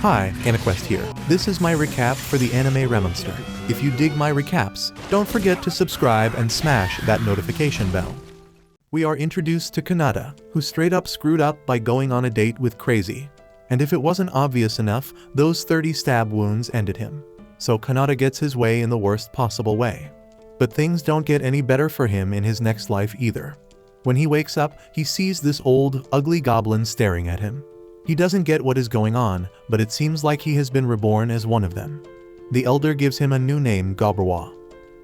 Hi, AniQuest here. This is my recap for the anime Remonster. If you dig my recaps, don't forget to subscribe and smash that notification bell. We are introduced to Kanata, who straight up screwed up by going on a date with Crazy. And if it wasn't obvious enough, those 30 stab wounds ended him. So Kanata gets his way in the worst possible way. But things don't get any better for him in his next life either. When he wakes up, he sees this old, ugly goblin staring at him. He doesn't get what is going on, but it seems like he has been reborn as one of them. The elder gives him a new name, Goblin.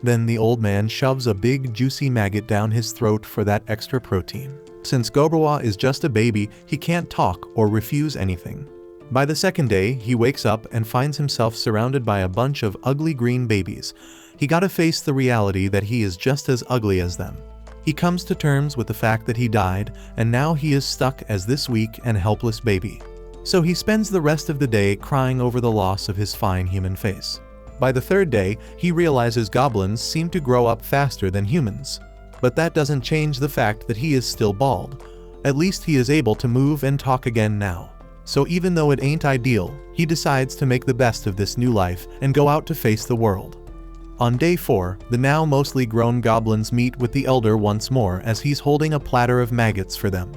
Then the old man shoves a big juicy maggot down his throat for that extra protein. Since Goblin is just a baby, he can't talk or refuse anything. By the second day, he wakes up and finds himself surrounded by a bunch of ugly green babies. He gotta face the reality that he is just as ugly as them. He comes to terms with the fact that he died, and now he is stuck as this weak and helpless baby. So he spends the rest of the day crying over the loss of his fine human face. By the third day, he realizes goblins seem to grow up faster than humans. But that doesn't change the fact that he is still bald. At least he is able to move and talk again now. So even though it ain't ideal, he decides to make the best of this new life and go out to face the world. On day 4, the now mostly grown goblins meet with the elder once more as he's holding a platter of maggots for them.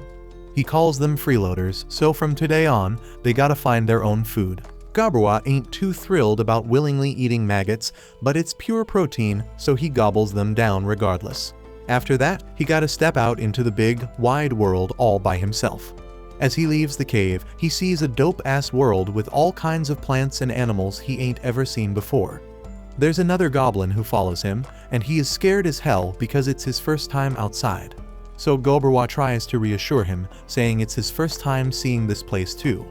He calls them freeloaders, so from today on, they gotta find their own food. Goblin ain't too thrilled about willingly eating maggots, but it's pure protein, so he gobbles them down regardless. After that, he gotta step out into the big, wide world all by himself. As he leaves the cave, he sees a dope-ass world with all kinds of plants and animals he ain't ever seen before. There's another goblin who follows him, and he is scared as hell because it's his first time outside. So Goblin tries to reassure him, saying it's his first time seeing this place too.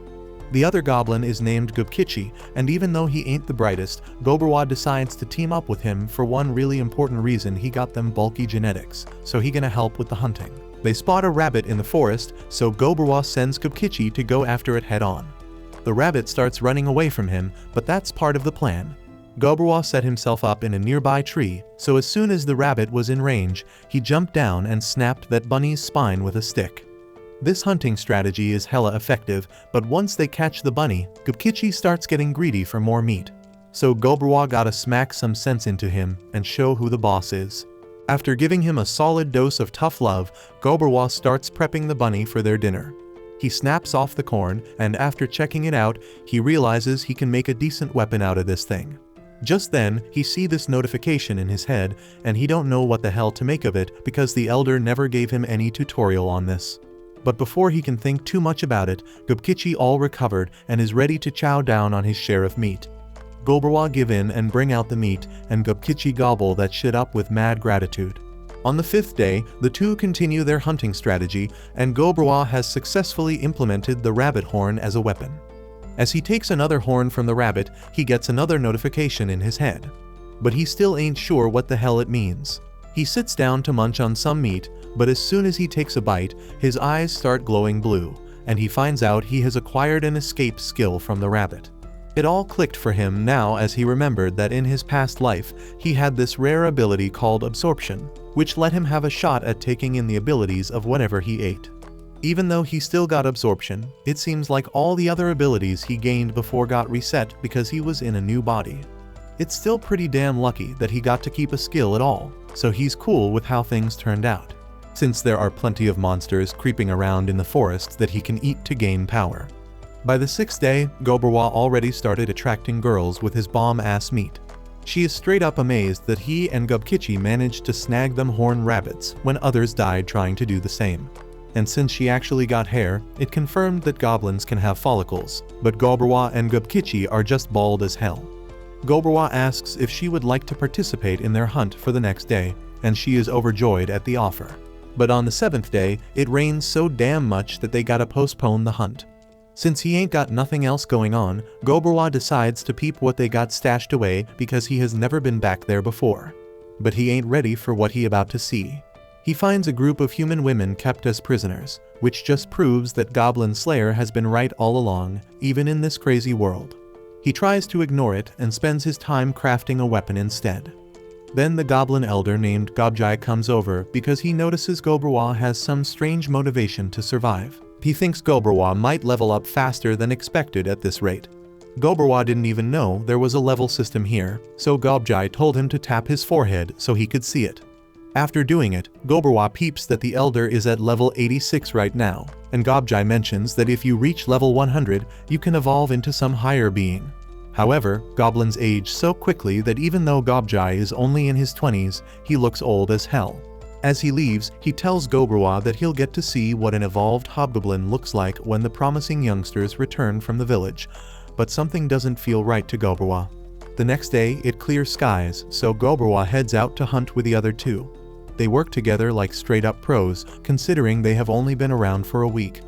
The other goblin is named Goblin, and even though he ain't the brightest, Goblin decides to team up with him for one really important reason: he got them bulky genetics, so he gonna help with the hunting. They spot a rabbit in the forest, so Goblin sends Goblin to go after it head on. The rabbit starts running away from him, but that's part of the plan. Goblin set himself up in a nearby tree, so as soon as the rabbit was in range, he jumped down and snapped that bunny's spine with a stick. This hunting strategy is hella effective, but once they catch the bunny, Goblin starts getting greedy for more meat. So Goblin gotta smack some sense into him and show who the boss is. After giving him a solid dose of tough love, Goblin starts prepping the bunny for their dinner. He snaps off the corn, and after checking it out, he realizes he can make a decent weapon out of this thing. Just then, he sees this notification in his head, and he don't know what the hell to make of it because the elder never gave him any tutorial on this. But before he can think too much about it, Goblin all recovered and is ready to chow down on his share of meat. Goblin give in and bring out the meat, and Goblin gobble that shit up with mad gratitude. On the 5th day, the two continue their hunting strategy, and Goblin has successfully implemented the rabbit horn as a weapon. As he takes another horn from the rabbit, he gets another notification in his head. But he still ain't sure what the hell it means. He sits down to munch on some meat, but as soon as he takes a bite, his eyes start glowing blue, and he finds out he has acquired an escape skill from the rabbit. It all clicked for him now as he remembered that in his past life, he had this rare ability called absorption, which let him have a shot at taking in the abilities of whatever he ate. Even though he still got absorption, it seems like all the other abilities he gained before got reset because he was in a new body. It's still pretty damn lucky that he got to keep a skill at all, so he's cool with how things turned out, since there are plenty of monsters creeping around in the forest that he can eat to gain power. By the 6th day, Goblin already started attracting girls with his bomb-ass meat. She is straight up amazed that he and Goblin managed to snag them horned rabbits when others died trying to do the same. And since she actually got hair, it confirmed that goblins can have follicles, but Goblin and Goblin are just bald as hell. Goblin asks if she would like to participate in their hunt for the next day, and she is overjoyed at the offer. But on the 7th day, it rains so damn much that they gotta postpone the hunt. Since he ain't got nothing else going on, Goblin decides to peep what they got stashed away because he has never been back there before. But he ain't ready for what he about to see. He finds a group of human women kept as prisoners, which just proves that Goblin Slayer has been right all along, even in this crazy world. He tries to ignore it and spends his time crafting a weapon instead. Then the Goblin Elder named Goblin comes over because he notices Goblin has some strange motivation to survive. He thinks Goblin might level up faster than expected at this rate. Goberwa didn't even know there was a level system here, so Gobjai told him to tap his forehead so he could see it. After doing it, Goberwa peeps that the Elder is at level 86 right now, and Gobjai mentions that if you reach level 100, you can evolve into some higher being. However, goblins age so quickly that even though Gobjai is only in his 20s, he looks old as hell. As he leaves, he tells Goberwa that he'll get to see what an evolved hobgoblin looks like when the promising youngsters return from the village, but something doesn't feel right to Goberwa. The next day, it clears skies, so Goberwa heads out to hunt with the other two. They work together like straight-up pros, considering they have only been around for a week.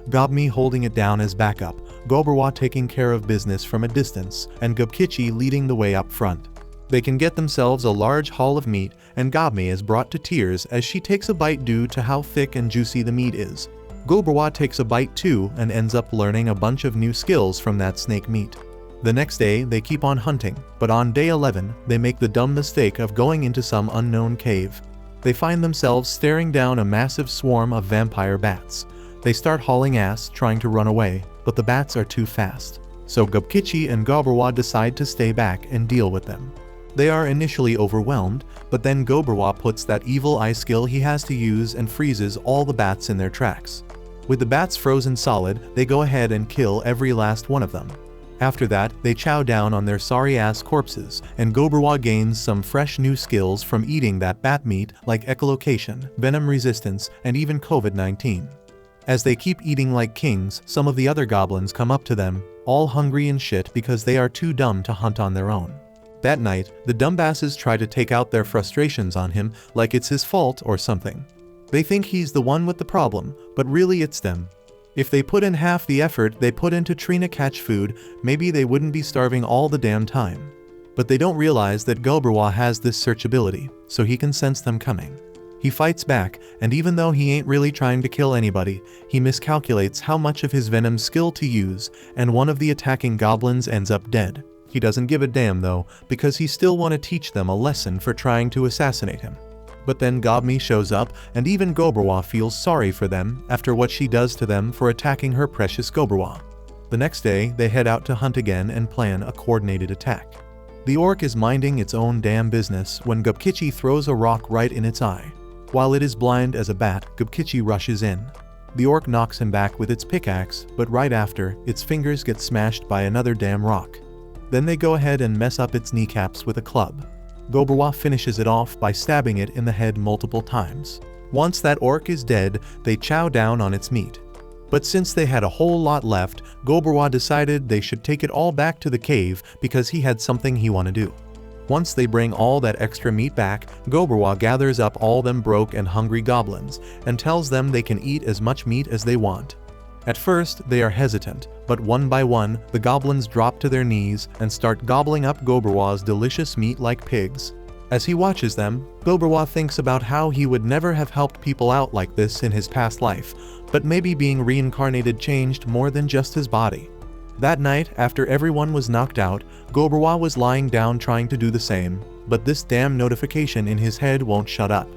Gobmi holding it down as backup, Goberwa taking care of business from a distance, and Gubkichi leading the way up front. They can get themselves a large haul of meat, and Gobmi is brought to tears as she takes a bite due to how thick and juicy the meat is. Goberwa takes a bite too and ends up learning a bunch of new skills from that snake meat. The next day, they keep on hunting, but on day 11, they make the dumb mistake of going into some unknown cave. They find themselves staring down a massive swarm of vampire bats. They start hauling ass trying to run away, but the bats are too fast. So Gubkichi and Goberwa decide to stay back and deal with them. They are initially overwhelmed, but then Goberwa puts that evil eye skill he has to use and freezes all the bats in their tracks. With the bats frozen solid, they go ahead and kill every last one of them. After that, they chow down on their sorry-ass corpses, and Goberwa gains some fresh new skills from eating that bat meat like echolocation, venom resistance, and even COVID-19. As they keep eating like kings, some of the other goblins come up to them, all hungry and shit because they are too dumb to hunt on their own. That night, the dumbasses try to take out their frustrations on him like it's his fault or something. They think he's the one with the problem, but really it's them. If they put in half the effort they put into trying to catch food, maybe they wouldn't be starving all the damn time. But they don't realize that Goberwa has this search ability, so he can sense them coming. He fights back, and even though he ain't really trying to kill anybody, he miscalculates how much of his venom skill to use, and one of the attacking goblins ends up dead. He doesn't give a damn though, because he still want to teach them a lesson for trying to assassinate him. But then Gobmi shows up, and even Goberwa feels sorry for them after what she does to them for attacking her precious Goberwa. The next day, they head out to hunt again and plan a coordinated attack. The orc is minding its own damn business when Gubkichi throws a rock right in its eye. While it is blind as a bat, Gubkichi rushes in. The orc knocks him back with its pickaxe, but right after, its fingers get smashed by another damn rock. Then they go ahead and mess up its kneecaps with a club. Goberwa finishes it off by stabbing it in the head multiple times. Once that orc is dead, they chow down on its meat. But since they had a whole lot left, Goberwa decided they should take it all back to the cave because he had something he wanted to do. Once they bring all that extra meat back, Goberwa gathers up all them broke and hungry goblins and tells them they can eat as much meat as they want. At first, they are hesitant, but one by one, the goblins drop to their knees and start gobbling up Goberwa's delicious meat like pigs. As he watches them, Goberwa thinks about how he would never have helped people out like this in his past life, but maybe being reincarnated changed more than just his body. That night, after everyone was knocked out, Goberwa was lying down trying to do the same, but this damn notification in his head won't shut up.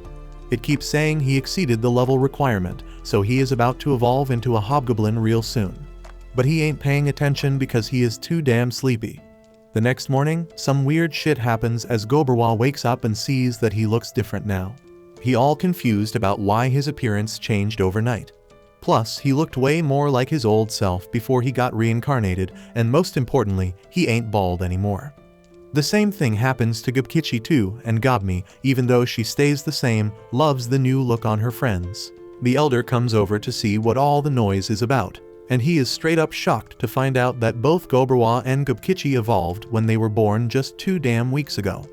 It keeps saying he exceeded the level requirement, so he is about to evolve into a hobgoblin real soon. But he ain't paying attention because he is too damn sleepy. The next morning, some weird shit happens as Goberwa wakes up and sees that he looks different now. He all confused about why his appearance changed overnight. Plus, he looked way more like his old self before he got reincarnated, and most importantly, he ain't bald anymore. The same thing happens to Gubkichi too, and Gobmi, even though she stays the same, loves the new look on her friends. The elder comes over to see what all the noise is about, and he is straight up shocked to find out that both Goberwa and Gubkichi evolved when they were born just 2 damn weeks ago.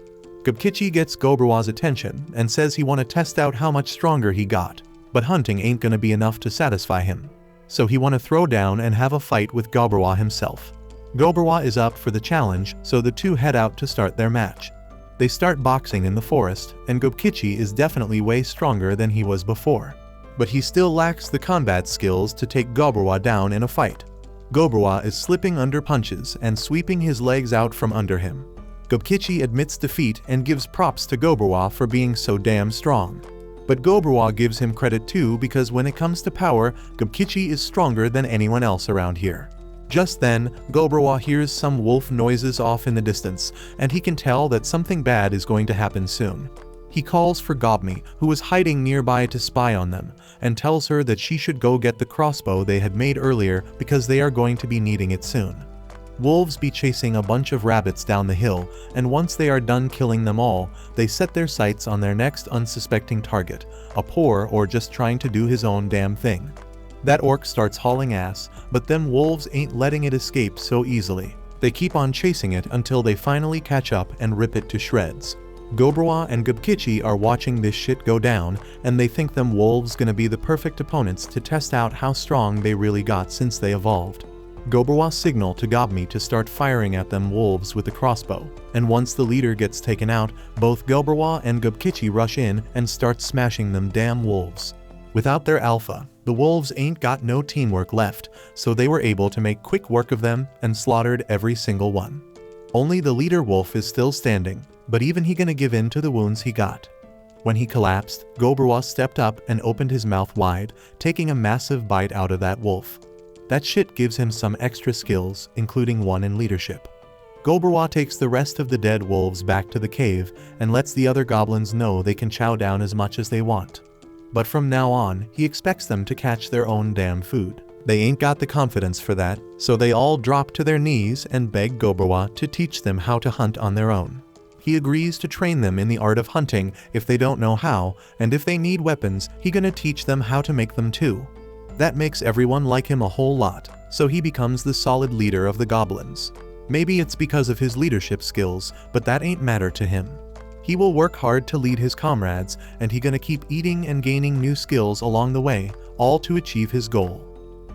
Gubkichi gets Goberwa's attention and says he want to test out how much stronger he got, but hunting ain't gonna be enough to satisfy him. So he want to throw down and have a fight with Goberwa himself. Goberwa is up for the challenge, so the two head out to start their match. They start boxing in the forest, and Gubkichi is definitely way stronger than he was before. But he still lacks the combat skills to take Goberwa down in a fight. Goberwa is slipping under punches and sweeping his legs out from under him. Gubkichi admits defeat and gives props to Goberwa for being so damn strong. But Goberwa gives him credit too because when it comes to power, Gubkichi is stronger than anyone else around here. Just then, Gobrwa hears some wolf noises off in the distance, and he can tell that something bad is going to happen soon. He calls for Gobmi, who was hiding nearby to spy on them, and tells her that she should go get the crossbow they had made earlier because they are going to be needing it soon. Wolves be chasing a bunch of rabbits down the hill, and once they are done killing them all, they set their sights on their next unsuspecting target, a poor or just trying to do his own damn thing. That orc starts hauling ass, but them wolves ain't letting it escape so easily. They keep on chasing it until they finally catch up and rip it to shreds. Gobrwa and Gubkichi are watching this shit go down, and they think them wolves gonna be the perfect opponents to test out how strong they really got since they evolved. Gobrwa signal to Gobmi to start firing at them wolves with the crossbow, and once the leader gets taken out, both Gobrwa and Gubkichi rush in and start smashing them damn wolves. Without their alpha, the wolves ain't got no teamwork left, so they were able to make quick work of them and slaughtered every single one. Only the leader wolf is still standing, but even he gonna give in to the wounds he got. When he collapsed, Gobrwa stepped up and opened his mouth wide, taking a massive bite out of that wolf. That shit gives him some extra skills, including one in leadership. Gobrwa takes the rest of the dead wolves back to the cave and lets the other goblins know they can chow down as much as they want. But from now on, he expects them to catch their own damn food. They ain't got the confidence for that, so they all drop to their knees and beg Gobrwa to teach them how to hunt on their own. He agrees to train them in the art of hunting if they don't know how, and if they need weapons, he gonna teach them how to make them too. That makes everyone like him a whole lot, so he becomes the solid leader of the goblins. Maybe it's because of his leadership skills, but that ain't matter to him. He will work hard to lead his comrades, and he gonna keep eating and gaining new skills along the way, all to achieve his goal.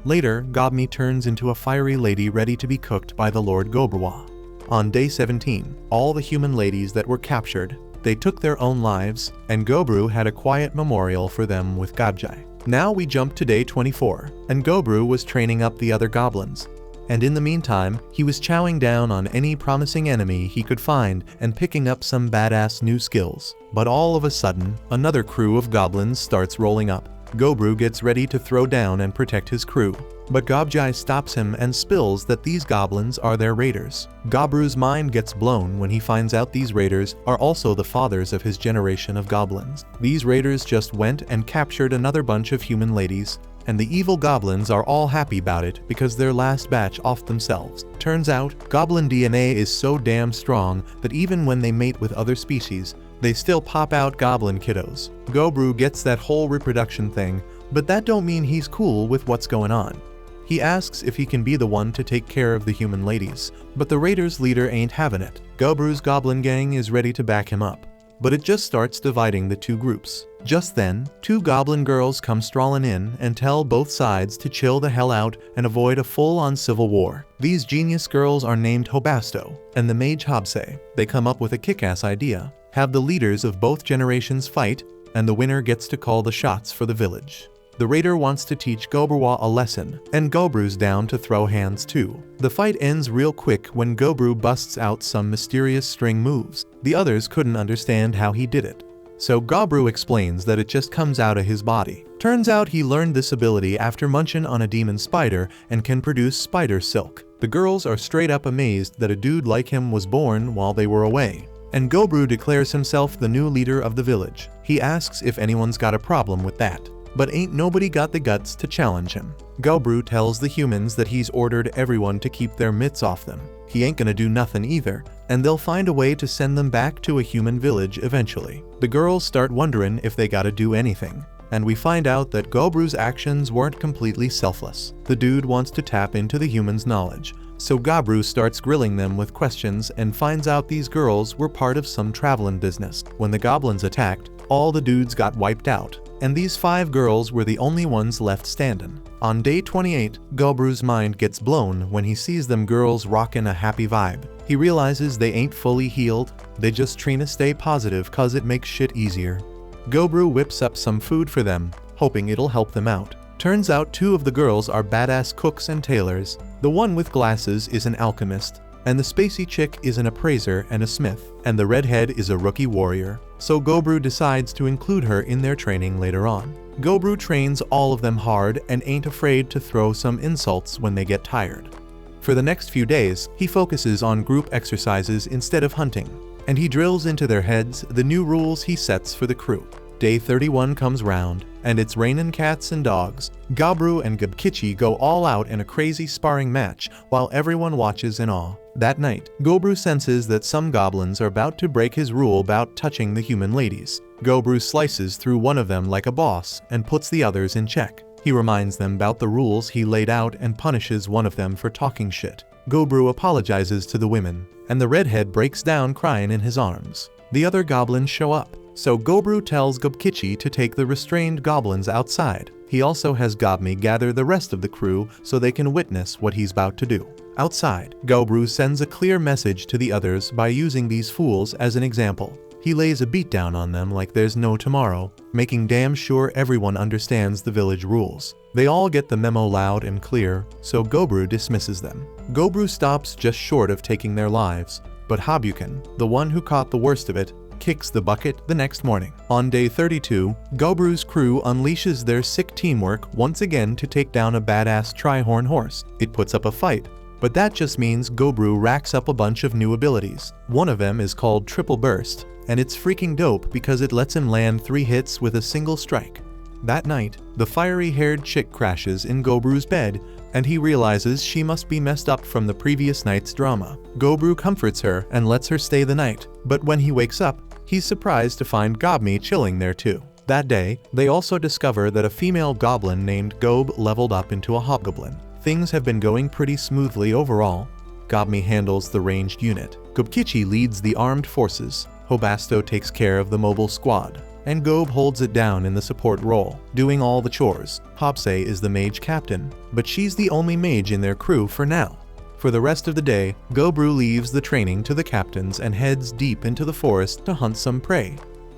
Later, Gobmi turns into a fiery lady ready to be cooked by the Lord Gobrwa. On day 17, all the human ladies that were captured, they took their own lives, and Gobru had a quiet memorial for them with Gabjai. Now we jump to day 24, and Gobru was training up the other goblins. And in the meantime, he was chowing down on any promising enemy he could find and picking up some badass new skills. But all of a sudden, another crew of goblins starts rolling up. Gobru gets ready to throw down and protect his crew, but Gabjai stops him and spills that these goblins are their raiders. Gobru's mind gets blown when he finds out these raiders are also the fathers of his generation of goblins. These raiders just went and captured another bunch of human ladies, and the evil goblins are all happy about it because their last batch off themselves. Turns out, goblin DNA is so damn strong that even when they mate with other species, they still pop out goblin kiddos. Gobru gets that whole reproduction thing, but that don't mean he's cool with what's going on. He asks if he can be the one to take care of the human ladies, but the raiders' leader ain't having it. Gobru's goblin gang is ready to back him up, but it just starts dividing the two groups. Just then, two goblin girls come strolling in and tell both sides to chill the hell out and avoid a full-on civil war. These genius girls are named Hobasto and the mage Hobse. They come up with a kick-ass idea. Have the leaders of both generations fight, and the winner gets to call the shots for the village. The raider wants to teach Gobrwa a lesson, and Gobru's down to throw hands too. The fight ends real quick when Gobru busts out some mysterious string moves. The others couldn't understand how he did it, so Gobru explains that it just comes out of his body. Turns out he learned this ability after munching on a demon spider and can produce spider silk. The girls are straight up amazed that a dude like him was born while they were away. And Gobru declares himself the new leader of the village. He asks if anyone's got a problem with that, but ain't nobody got the guts to challenge him. Gobru tells the humans that he's ordered everyone to keep their mitts off them. He ain't gonna do nothing either, and they'll find a way to send them back to a human village eventually. The girls start wondering if they gotta do anything, and we find out that Gobru's actions weren't completely selfless. The dude wants to tap into the humans' knowledge, so Gobru starts grilling them with questions and finds out these girls were part of some traveling business. When the goblins attacked, all the dudes got wiped out, and these 5 girls were the only ones left standing. On day 28, Gobru's mind gets blown when he sees them girls rockin' a happy vibe. He realizes they ain't fully healed, they just trying to stay positive cause it makes shit easier. Gobru whips up some food for them, hoping it'll help them out. Turns out 2 of the girls are badass cooks and tailors. The one with glasses is an alchemist, and the spacey chick is an appraiser and a smith, and the redhead is a rookie warrior. So Gobru decides to include her in their training later on. Gobru trains all of them hard and ain't afraid to throw some insults when they get tired. For the next few days, he focuses on group exercises instead of hunting, and he drills into their heads the new rules he sets for the crew. Day 31 comes round, and it's rainin' cats and dogs. Gobru and Gobkichi go all out in a crazy sparring match while everyone watches in awe. That night, Gobru senses that some goblins are about to break his rule about touching the human ladies. Gobru slices through one of them like a boss and puts the others in check. He reminds them about the rules he laid out and punishes one of them for talking shit. Gobru apologizes to the women, and the redhead breaks down crying in his arms. The other goblins show up, so Gobru tells Gobkichi to take the restrained goblins outside. He also has Gobmi gather the rest of the crew so they can witness what he's about to do. Outside, Gobru sends a clear message to the others by using these fools as an example. He lays a beatdown on them like there's no tomorrow, making damn sure everyone understands the village rules. They all get the memo loud and clear, so Gobru dismisses them. Gobru stops just short of taking their lives, but Habuken, the one who caught the worst of it, kicks the bucket the next morning. On day 32, Gobru's crew unleashes their sick teamwork once again to take down a badass tri-horn horse. It puts up a fight, but that just means Gobru racks up a bunch of new abilities. One of them is called Triple Burst, and it's freaking dope because it lets him land 3 hits with a single strike. That night, the fiery-haired chick crashes in Gobru's bed, and he realizes she must be messed up from the previous night's drama. Gobru comforts her and lets her stay the night, but when he wakes up, he's surprised to find Gobmi chilling there too. That day, they also discover that a female goblin named Gob leveled up into a hobgoblin. Things have been going pretty smoothly overall. Gobmi handles the ranged unit. Gobkichi leads the armed forces. Hobasto takes care of the mobile squad, and Gob holds it down in the support role, doing all the chores. Hopsei is the mage captain, but she's the only mage in their crew for now. For the rest of the day, Gobru leaves the training to the captains and heads deep into the forest to hunt some prey.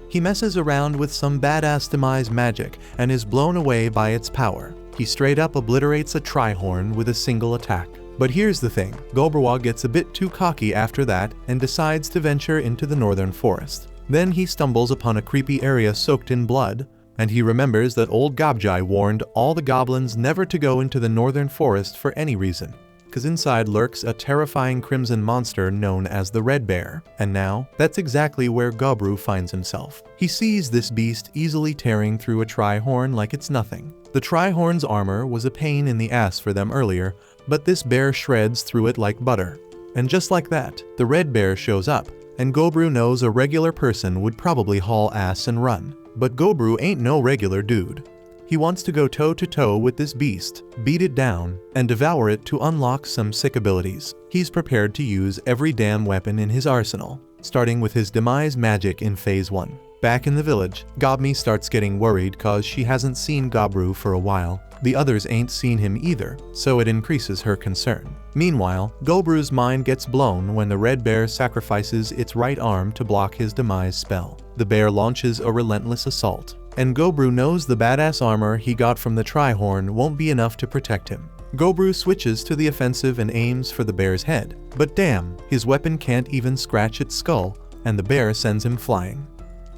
He messes around with some badass demise magic and is blown away by its power. He straight up obliterates a tri-horn with a single attack. But here's the thing, Gobruwa gets a bit too cocky after that and decides to venture into the northern forest. Then he stumbles upon a creepy area soaked in blood, and he remembers that old Gobjai warned all the goblins never to go into the northern forest for any reason, because inside lurks a terrifying crimson monster known as the Red Bear, and now, that's exactly where Gobru finds himself. He sees this beast easily tearing through a tri-horn like it's nothing. The tri-horn's armor was a pain in the ass for them earlier, but this bear shreds through it like butter. And just like that, the Red Bear shows up, and Gobru knows a regular person would probably haul ass and run. But Gobru ain't no regular dude. He wants to go toe-to-toe with this beast, beat it down, and devour it to unlock some sick abilities. He's prepared to use every damn weapon in his arsenal, starting with his demise magic in Phase 1. Back in the village, Gobmi starts getting worried cause she hasn't seen Gobru for a while. The others ain't seen him either, so it increases her concern. Meanwhile, Gobru's mind gets blown when the Red Bear sacrifices its right arm to block his demise spell. The bear launches a relentless assault, and Gobru knows the badass armor he got from the tri-horn won't be enough to protect him. Gobru switches to the offensive and aims for the bear's head, but damn, his weapon can't even scratch its skull, and the bear sends him flying.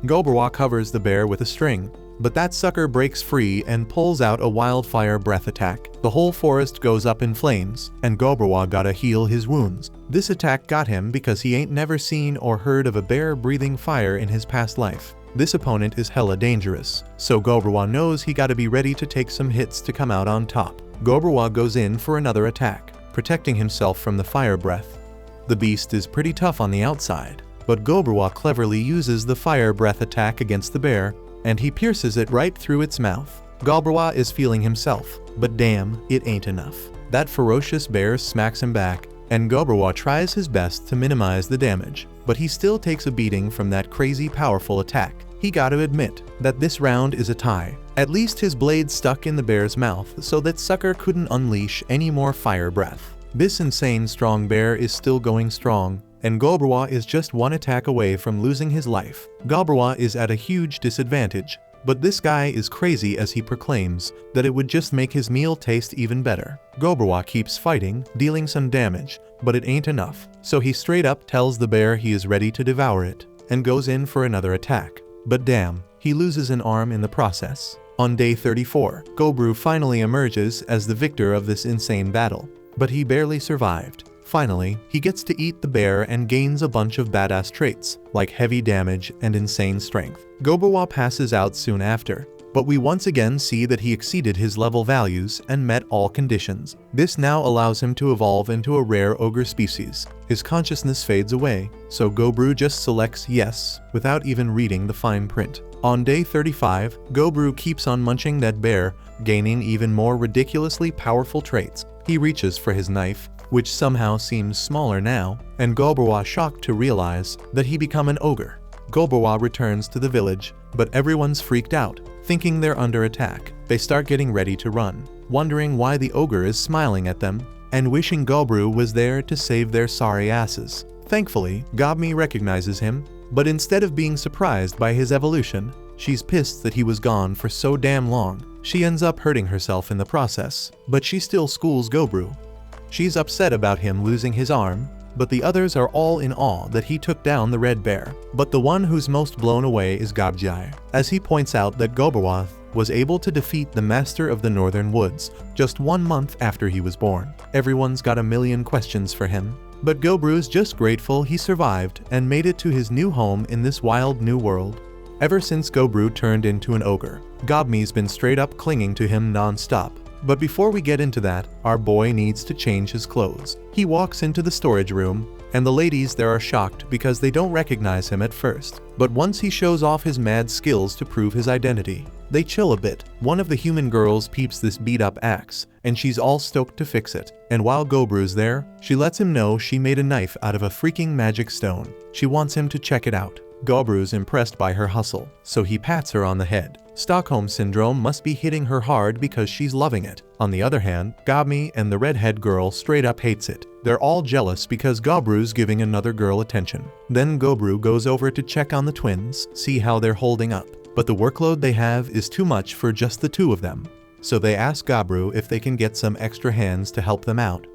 Gobruwa covers the bear with a string, but that sucker breaks free and pulls out a wildfire breath attack. The whole forest goes up in flames, and Gobruwa gotta heal his wounds. This attack got him because he ain't never seen or heard of a bear breathing fire in his past life. This opponent is hella dangerous, so Gobruwa knows he gotta be ready to take some hits to come out on top. Gobruwa goes in for another attack, protecting himself from the fire breath. The beast is pretty tough on the outside, but Gobruwa cleverly uses the fire breath attack against the bear, and he pierces it right through its mouth. Gobruwa is feeling himself, but damn, it ain't enough. That ferocious bear smacks him back, and Gobruwa tries his best to minimize the damage, but he still takes a beating from that crazy powerful attack. He gotta admit that this round is a tie. At least his blade stuck in the bear's mouth so that sucker couldn't unleash any more fire breath. This insane strong bear is still going strong, and Gobruwa is just one attack away from losing his life. Gobruwa is at a huge disadvantage, but this guy is crazy as he proclaims that it would just make his meal taste even better. Gobruwa keeps fighting, dealing some damage, but it ain't enough, so he straight up tells the bear he is ready to devour it, and goes in for another attack. But damn, he loses an arm in the process. On day 34, Gobru finally emerges as the victor of this insane battle. but he barely survived. Finally, he gets to eat the bear and gains a bunch of badass traits, like heavy damage and insane strength. Gobrawa passes out soon after, but we once again see that he exceeded his level values and met all conditions. This now allows him to evolve into a rare ogre species. His consciousness fades away, so Gobru just selects yes, without even reading the fine print. On day 35, Gobru keeps on munching that bear, gaining even more ridiculously powerful traits. He reaches for his knife, which somehow seems smaller now, and Gobrawa shocked to realize that he become an ogre. Gobrawa returns to the village, but everyone's freaked out, thinking they're under attack. They start getting ready to run, wondering why the ogre is smiling at them, and wishing Gobru was there to save their sorry asses. Thankfully, Gobmi recognizes him, but instead of being surprised by his evolution, she's pissed that he was gone for so damn long. She ends up hurting herself in the process, but she still schools Gobru. She's upset about him losing his arm, but the others are all in awe that he took down the red bear. But the one who's most blown away is Gobjai, as he points out that Gobrawa was able to defeat the Master of the Northern Woods just 1 month after he was born. Everyone's got a million questions for him, but Gobru's just grateful he survived and made it to his new home in this wild new world. Ever since Gobru turned into an ogre, Gobmi's been straight up clinging to him non-stop. But before we get into that, our boy needs to change his clothes. He walks into the storage room, and the ladies there are shocked because they don't recognize him at first. But once he shows off his mad skills to prove his identity, they chill a bit. One of the human girls peeps this beat-up axe, and she's all stoked to fix it. And while Gobru's there, she lets him know she made a knife out of a freaking magic stone. She wants him to check it out. Gobru's impressed by her hustle, so he pats her on the head. Stockholm Syndrome must be hitting her hard because she's loving it. On the other hand, Gobmi and the redhead girl straight up hates it. They're all jealous because Gobru's giving another girl attention. Then Gobru goes over to check on the twins, see how they're holding up. But the workload they have is too much for just the two of them. So they ask Gobru if they can get some extra hands to help them out.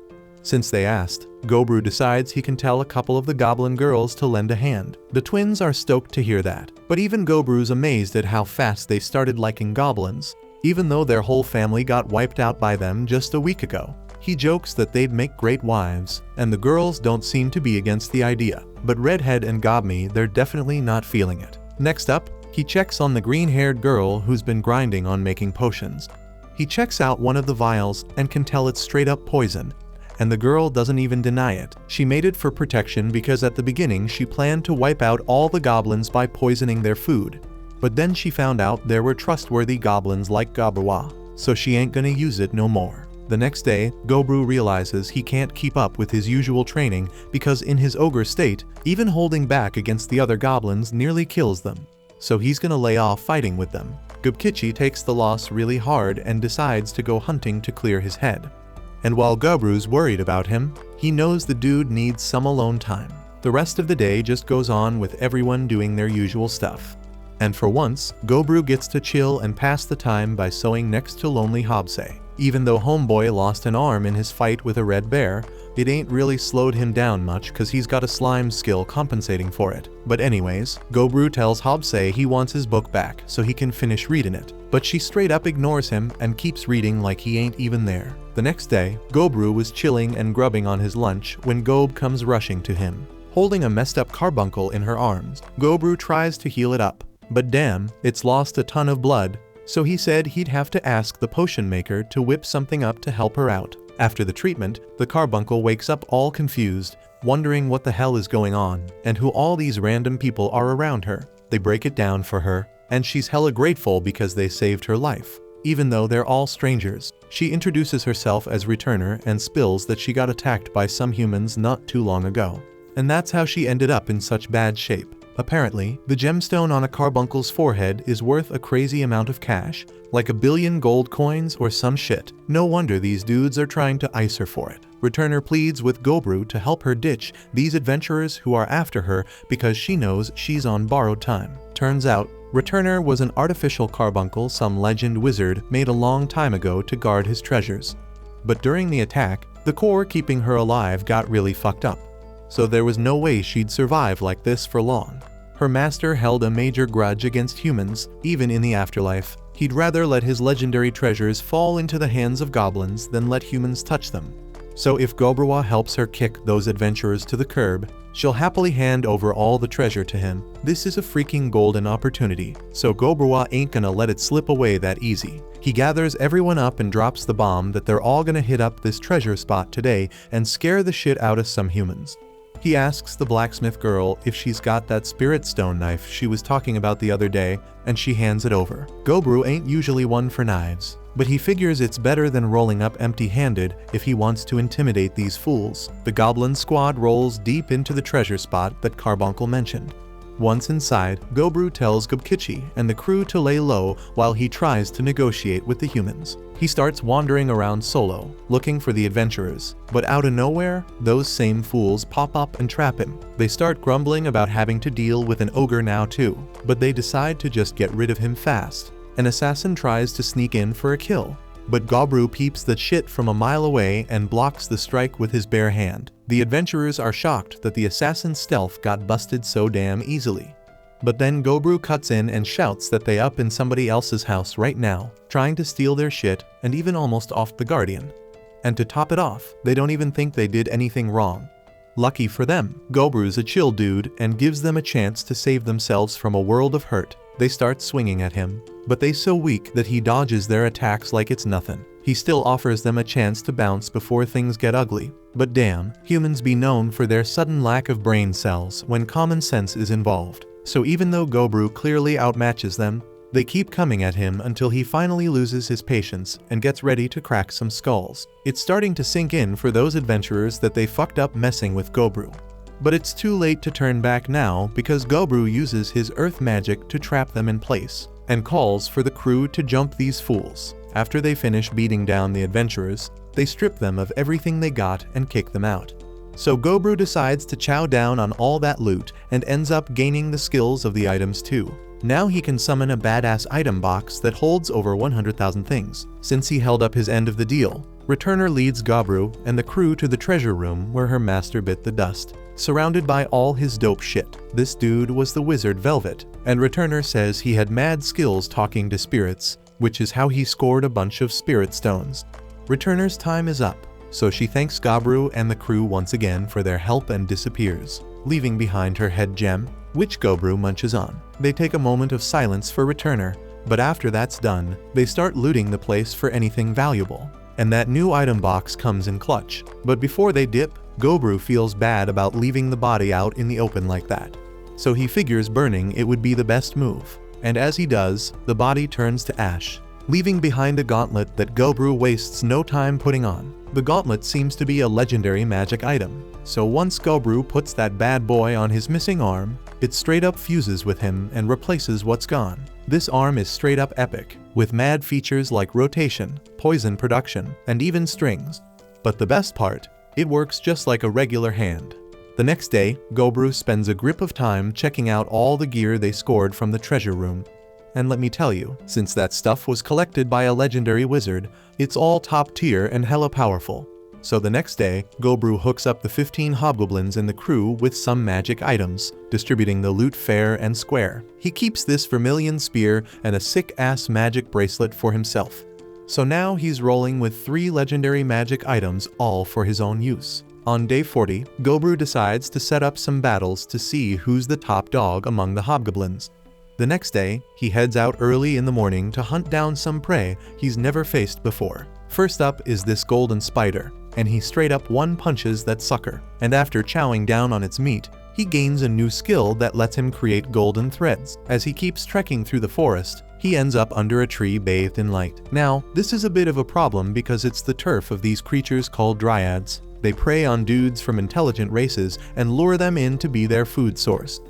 Since they asked, Gobru decides he can tell a couple of the goblin girls to lend a hand. The twins are stoked to hear that, but even Gobru's amazed at how fast they started liking goblins, even though their whole family got wiped out by them just a week ago. He jokes that they'd make great wives, and the girls don't seem to be against the idea. But Redhead and Gobmi, they're definitely not feeling it. Next up, he checks on the green-haired girl who's been grinding on making potions. He checks out one of the vials and can tell it's straight up poison, and the girl doesn't even deny it. She made it for protection because at the beginning she planned to wipe out all the goblins by poisoning their food. But then she found out there were trustworthy goblins like Gobrawa, so she ain't gonna use it no more. The next day, Gobru realizes he can't keep up with his usual training because in his ogre state, even holding back against the other goblins nearly kills them. So he's gonna lay off fighting with them. Gobkichi takes the loss really hard and decides to go hunting to clear his head. And while Gobru's worried about him, he knows the dude needs some alone time. The rest of the day just goes on with everyone doing their usual stuff. And for once, Gobru gets to chill and pass the time by sewing next to lonely Hobsei. Even though Homeboy lost an arm in his fight with a red bear, it ain't really slowed him down much cause he's got a slime skill compensating for it. But anyways, Gobru tells Hobsei he wants his book back so he can finish reading it. But she straight up ignores him and keeps reading like he ain't even there. The next day, Gobru was chilling and grubbing on his lunch when Gob comes rushing to him, holding a messed up carbuncle in her arms. Gobru tries to heal it up, but damn, it's lost a ton of blood, so he said he'd have to ask the potion maker to whip something up to help her out. After the treatment, the carbuncle wakes up all confused, wondering what the hell is going on and who all these random people are around her. They break it down for her, and she's hella grateful because they saved her life. Even though they're all strangers, she introduces herself as Returner and spills that she got attacked by some humans not too long ago. And that's how she ended up in such bad shape. Apparently, the gemstone on a carbuncle's forehead is worth a crazy amount of cash, like 1 billion gold coins or some shit. No wonder these dudes are trying to ice her for it. Returner pleads with Gobru to help her ditch these adventurers who are after her because she knows she's on borrowed time. Turns out, Returner was an artificial carbuncle some legend wizard made a long time ago to guard his treasures. But during the attack, the core keeping her alive got really fucked up, so there was no way she'd survive like this for long. Her master held a major grudge against humans, even in the afterlife. He'd rather let his legendary treasures fall into the hands of goblins than let humans touch them. So if Gobruwa helps her kick those adventurers to the curb, she'll happily hand over all the treasure to him. This is a freaking golden opportunity, so Gobruwa ain't gonna let it slip away that easy. He gathers everyone up and drops the bomb that they're all gonna hit up this treasure spot today and scare the shit out of some humans. He asks the blacksmith girl if she's got that spirit stone knife she was talking about the other day, and she hands it over. Gobru ain't usually one for knives, but he figures it's better than rolling up empty-handed if he wants to intimidate these fools. The Goblin squad rolls deep into the treasure spot that Carbuncle mentioned. Once inside, Gobru tells Gobkichi and the crew to lay low while he tries to negotiate with the humans. He starts wandering around solo, looking for the adventurers, but out of nowhere, those same fools pop up and trap him. They start grumbling about having to deal with an ogre now too, but they decide to just get rid of him fast. An assassin tries to sneak in for a kill, but Gobru peeps that shit from a mile away and blocks the strike with his bare hand. The adventurers are shocked that the assassin's stealth got busted so damn easily. But then Gobru cuts in and shouts that they up in somebody else's house right now, trying to steal their shit and even almost off the Guardian. And to top it off, they don't even think they did anything wrong. Lucky for them, Gobru's a chill dude and gives them a chance to save themselves from a world of hurt. They start swinging at him, but they so weak that he dodges their attacks like it's nothing. He still offers them a chance to bounce before things get ugly. But damn, humans be known for their sudden lack of brain cells when common sense is involved. So even though Gobru clearly outmatches them, they keep coming at him until he finally loses his patience and gets ready to crack some skulls. It's starting to sink in for those adventurers that they fucked up messing with Gobru. But it's too late to turn back now because Gobru uses his earth magic to trap them in place, and calls for the crew to jump these fools. After they finish beating down the adventurers, they strip them of everything they got and kick them out. So Gobru decides to chow down on all that loot and ends up gaining the skills of the items too. Now he can summon a badass item box that holds over 100,000 things. Since he held up his end of the deal, Returner leads Gobru and the crew to the treasure room where her master bit the dust. Surrounded by all his dope shit, this dude was the wizard Velvet, and Returner says he had mad skills talking to spirits, which is how he scored a bunch of spirit stones. Returner's time is up, so she thanks Gobru and the crew once again for their help and disappears, leaving behind her head gem, which Gobru munches on. They take a moment of silence for Returner, but after that's done, they start looting the place for anything valuable. And that new item box comes in clutch. But before they dip, Gobru feels bad about leaving the body out in the open like that. So he figures burning it would be the best move. And as he does, the body turns to ash, leaving behind a gauntlet that Gobru wastes no time putting on. The gauntlet seems to be a legendary magic item, so once Gobru puts that bad boy on his missing arm, it straight up fuses with him and replaces what's gone. This arm is straight up epic, with mad features like rotation, poison production, and even strings. But the best part, it works just like a regular hand. The next day, Gobru spends a grip of time checking out all the gear they scored from the treasure room. And let me tell you, since that stuff was collected by a legendary wizard, it's all top tier and hella powerful. So the next day, Gobru hooks up the 15 hobgoblins and the crew with some magic items, distributing the loot fair and square. He keeps this vermilion spear and a sick-ass magic bracelet for himself. So now he's rolling with 3 legendary magic items, all for his own use. On day 40, Gobru decides to set up some battles to see who's the top dog among the hobgoblins. The next day, he heads out early in the morning to hunt down some prey he's never faced before. First up is this golden spider, and he straight up one-punches that sucker. And after chowing down on its meat, he gains a new skill that lets him create golden threads. As he keeps trekking through the forest, he ends up under a tree bathed in light. Now, this is a bit of a problem because it's the turf of these creatures called dryads. They prey on dudes from intelligent races and lure them in to be their food source.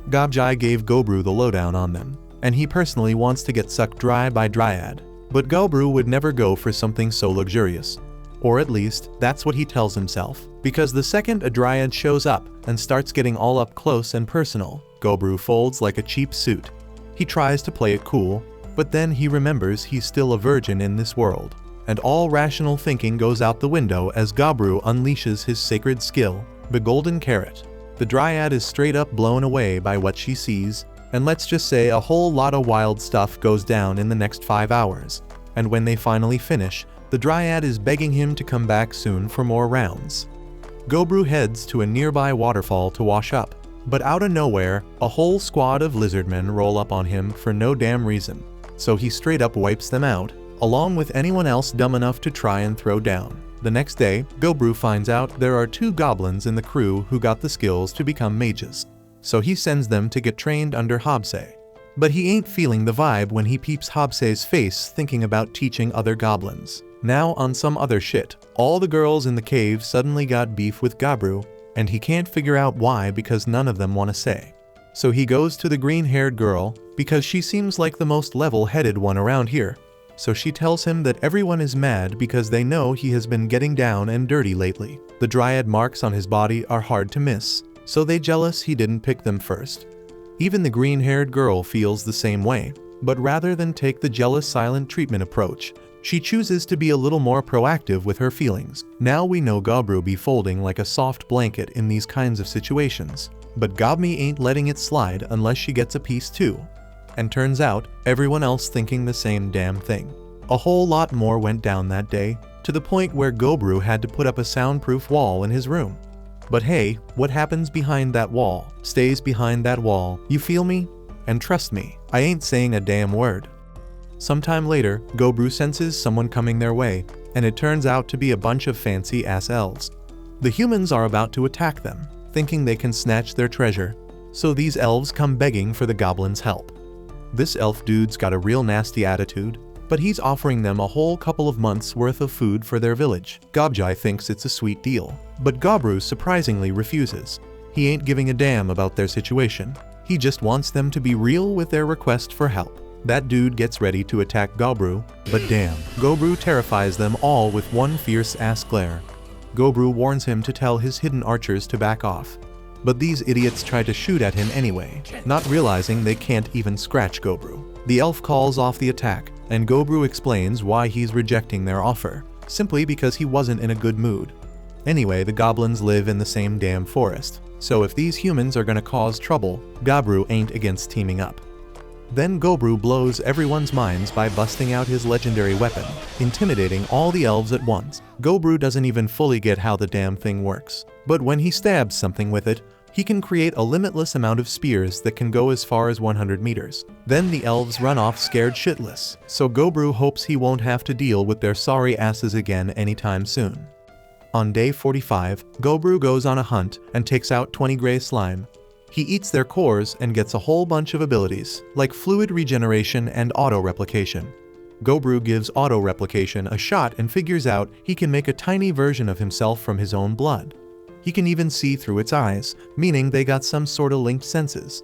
Gobjai gave Gobru the lowdown on them, and he personally wants to get sucked dry by dryad. But Gobru would never go for something so luxurious. Or at least, that's what he tells himself. Because the second a dryad shows up and starts getting all up close and personal, Gobru folds like a cheap suit. He tries to play it cool, but then he remembers he's still a virgin in this world. And all rational thinking goes out the window as Gobru unleashes his sacred skill, the golden carrot. The dryad is straight up blown away by what she sees, and let's just say a whole lot of wild stuff goes down in the next 5 hours. And when they finally finish, The Dryad is begging him to come back soon for more rounds. Gobru heads to a nearby waterfall to wash up, but out of nowhere, a whole squad of lizardmen roll up on him for no damn reason, so he straight up wipes them out, along with anyone else dumb enough to try and throw down. The next day, Gobru finds out there are 2 goblins in the crew who got the skills to become mages, so he sends them to get trained under Hobsei. But he ain't feeling the vibe when he peeps Hobsei's face thinking about teaching other goblins. Now on some other shit, all the girls in the cave suddenly got beef with Gobru, and he can't figure out why because none of them want to say. So he goes to the green-haired girl because she seems like the most level-headed one around here. So she tells him that everyone is mad because they know he has been getting down and dirty lately. The Dryad marks on his body are hard to miss, so they jealous he didn't pick them first. Even the green-haired girl feels the same way, but rather than take the jealous silent treatment approach, she chooses to be a little more proactive with her feelings. Now we know Gobru be folding like a soft blanket in these kinds of situations, but Gobmi ain't letting it slide unless she gets a piece too. And turns out, everyone else thinking the same damn thing. A whole lot more went down that day, to the point where Gobru had to put up a soundproof wall in his room. But hey, what happens behind that wall, stays behind that wall, you feel me? And trust me, I ain't saying a damn word. Sometime later, Gobru senses someone coming their way, and it turns out to be a bunch of fancy-ass elves. The humans are about to attack them, thinking they can snatch their treasure, so these elves come begging for the goblins' help. This elf dude's got a real nasty attitude, but he's offering them a whole couple of months' worth of food for their village. Gobjai thinks it's a sweet deal, but Gobru surprisingly refuses. He ain't giving a damn about their situation. He just wants them to be real with their request for help. That dude gets ready to attack Gobru, but damn, Gobru terrifies them all with one fierce-ass glare. Gobru warns him to tell his hidden archers to back off, but these idiots try to shoot at him anyway, not realizing they can't even scratch Gobru. The elf calls off the attack, and Gobru explains why he's rejecting their offer, simply because he wasn't in a good mood. Anyway, the goblins live in the same damn forest, so if these humans are gonna cause trouble, Gobru ain't against teaming up. Then Gobru blows everyone's minds by busting out his legendary weapon, intimidating all the elves at once. Gobru doesn't even fully get how the damn thing works, but when he stabs something with it, he can create a limitless amount of spears that can go as far as 100 meters. Then the elves run off scared shitless, so Gobru hopes he won't have to deal with their sorry asses again anytime soon. On day 45, Gobru goes on a hunt and takes out 20 gray slime. He eats their cores and gets a whole bunch of abilities, like fluid regeneration and auto-replication. Gobru gives auto-replication a shot and figures out he can make a tiny version of himself from his own blood. He can even see through its eyes, meaning they got some sorta linked senses.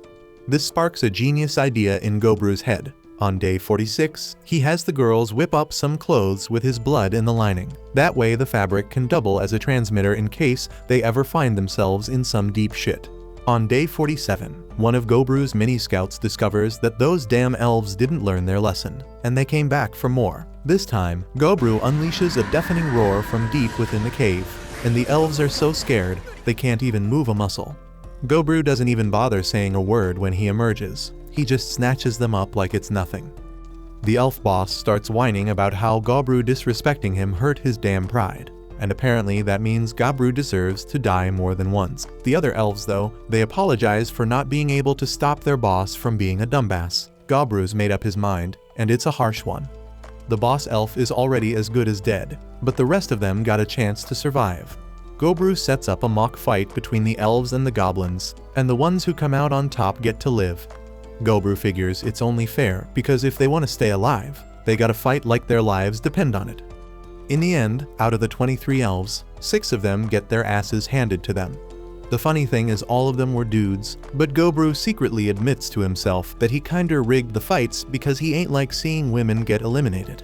This sparks a genius idea in Gobru's head. On day 46, he has the girls whip up some clothes with his blood in the lining. That way the fabric can double as a transmitter in case they ever find themselves in some deep shit. On day 47, one of Gobru's mini-scouts discovers that those damn elves didn't learn their lesson, and they came back for more. This time, Gobru unleashes a deafening roar from deep within the cave, and the elves are so scared, they can't even move a muscle. Gobru doesn't even bother saying a word when he emerges. He just snatches them up like it's nothing. The elf boss starts whining about how Gobru disrespecting him hurt his damn pride. And apparently that means Gobru deserves to die more than once. The other elves though, they apologize for not being able to stop their boss from being a dumbass. Gobru's made up his mind, and it's a harsh one. The boss elf is already as good as dead, but the rest of them got a chance to survive. Gobru sets up a mock fight between the elves and the goblins, and the ones who come out on top get to live. Gobru figures it's only fair because if they want to stay alive, they gotta fight like their lives depend on it. In the end, out of the 23 elves, 6 of them get their asses handed to them. The funny thing is all of them were dudes, but Gobru secretly admits to himself that he kinda rigged the fights because he ain't like seeing women get eliminated.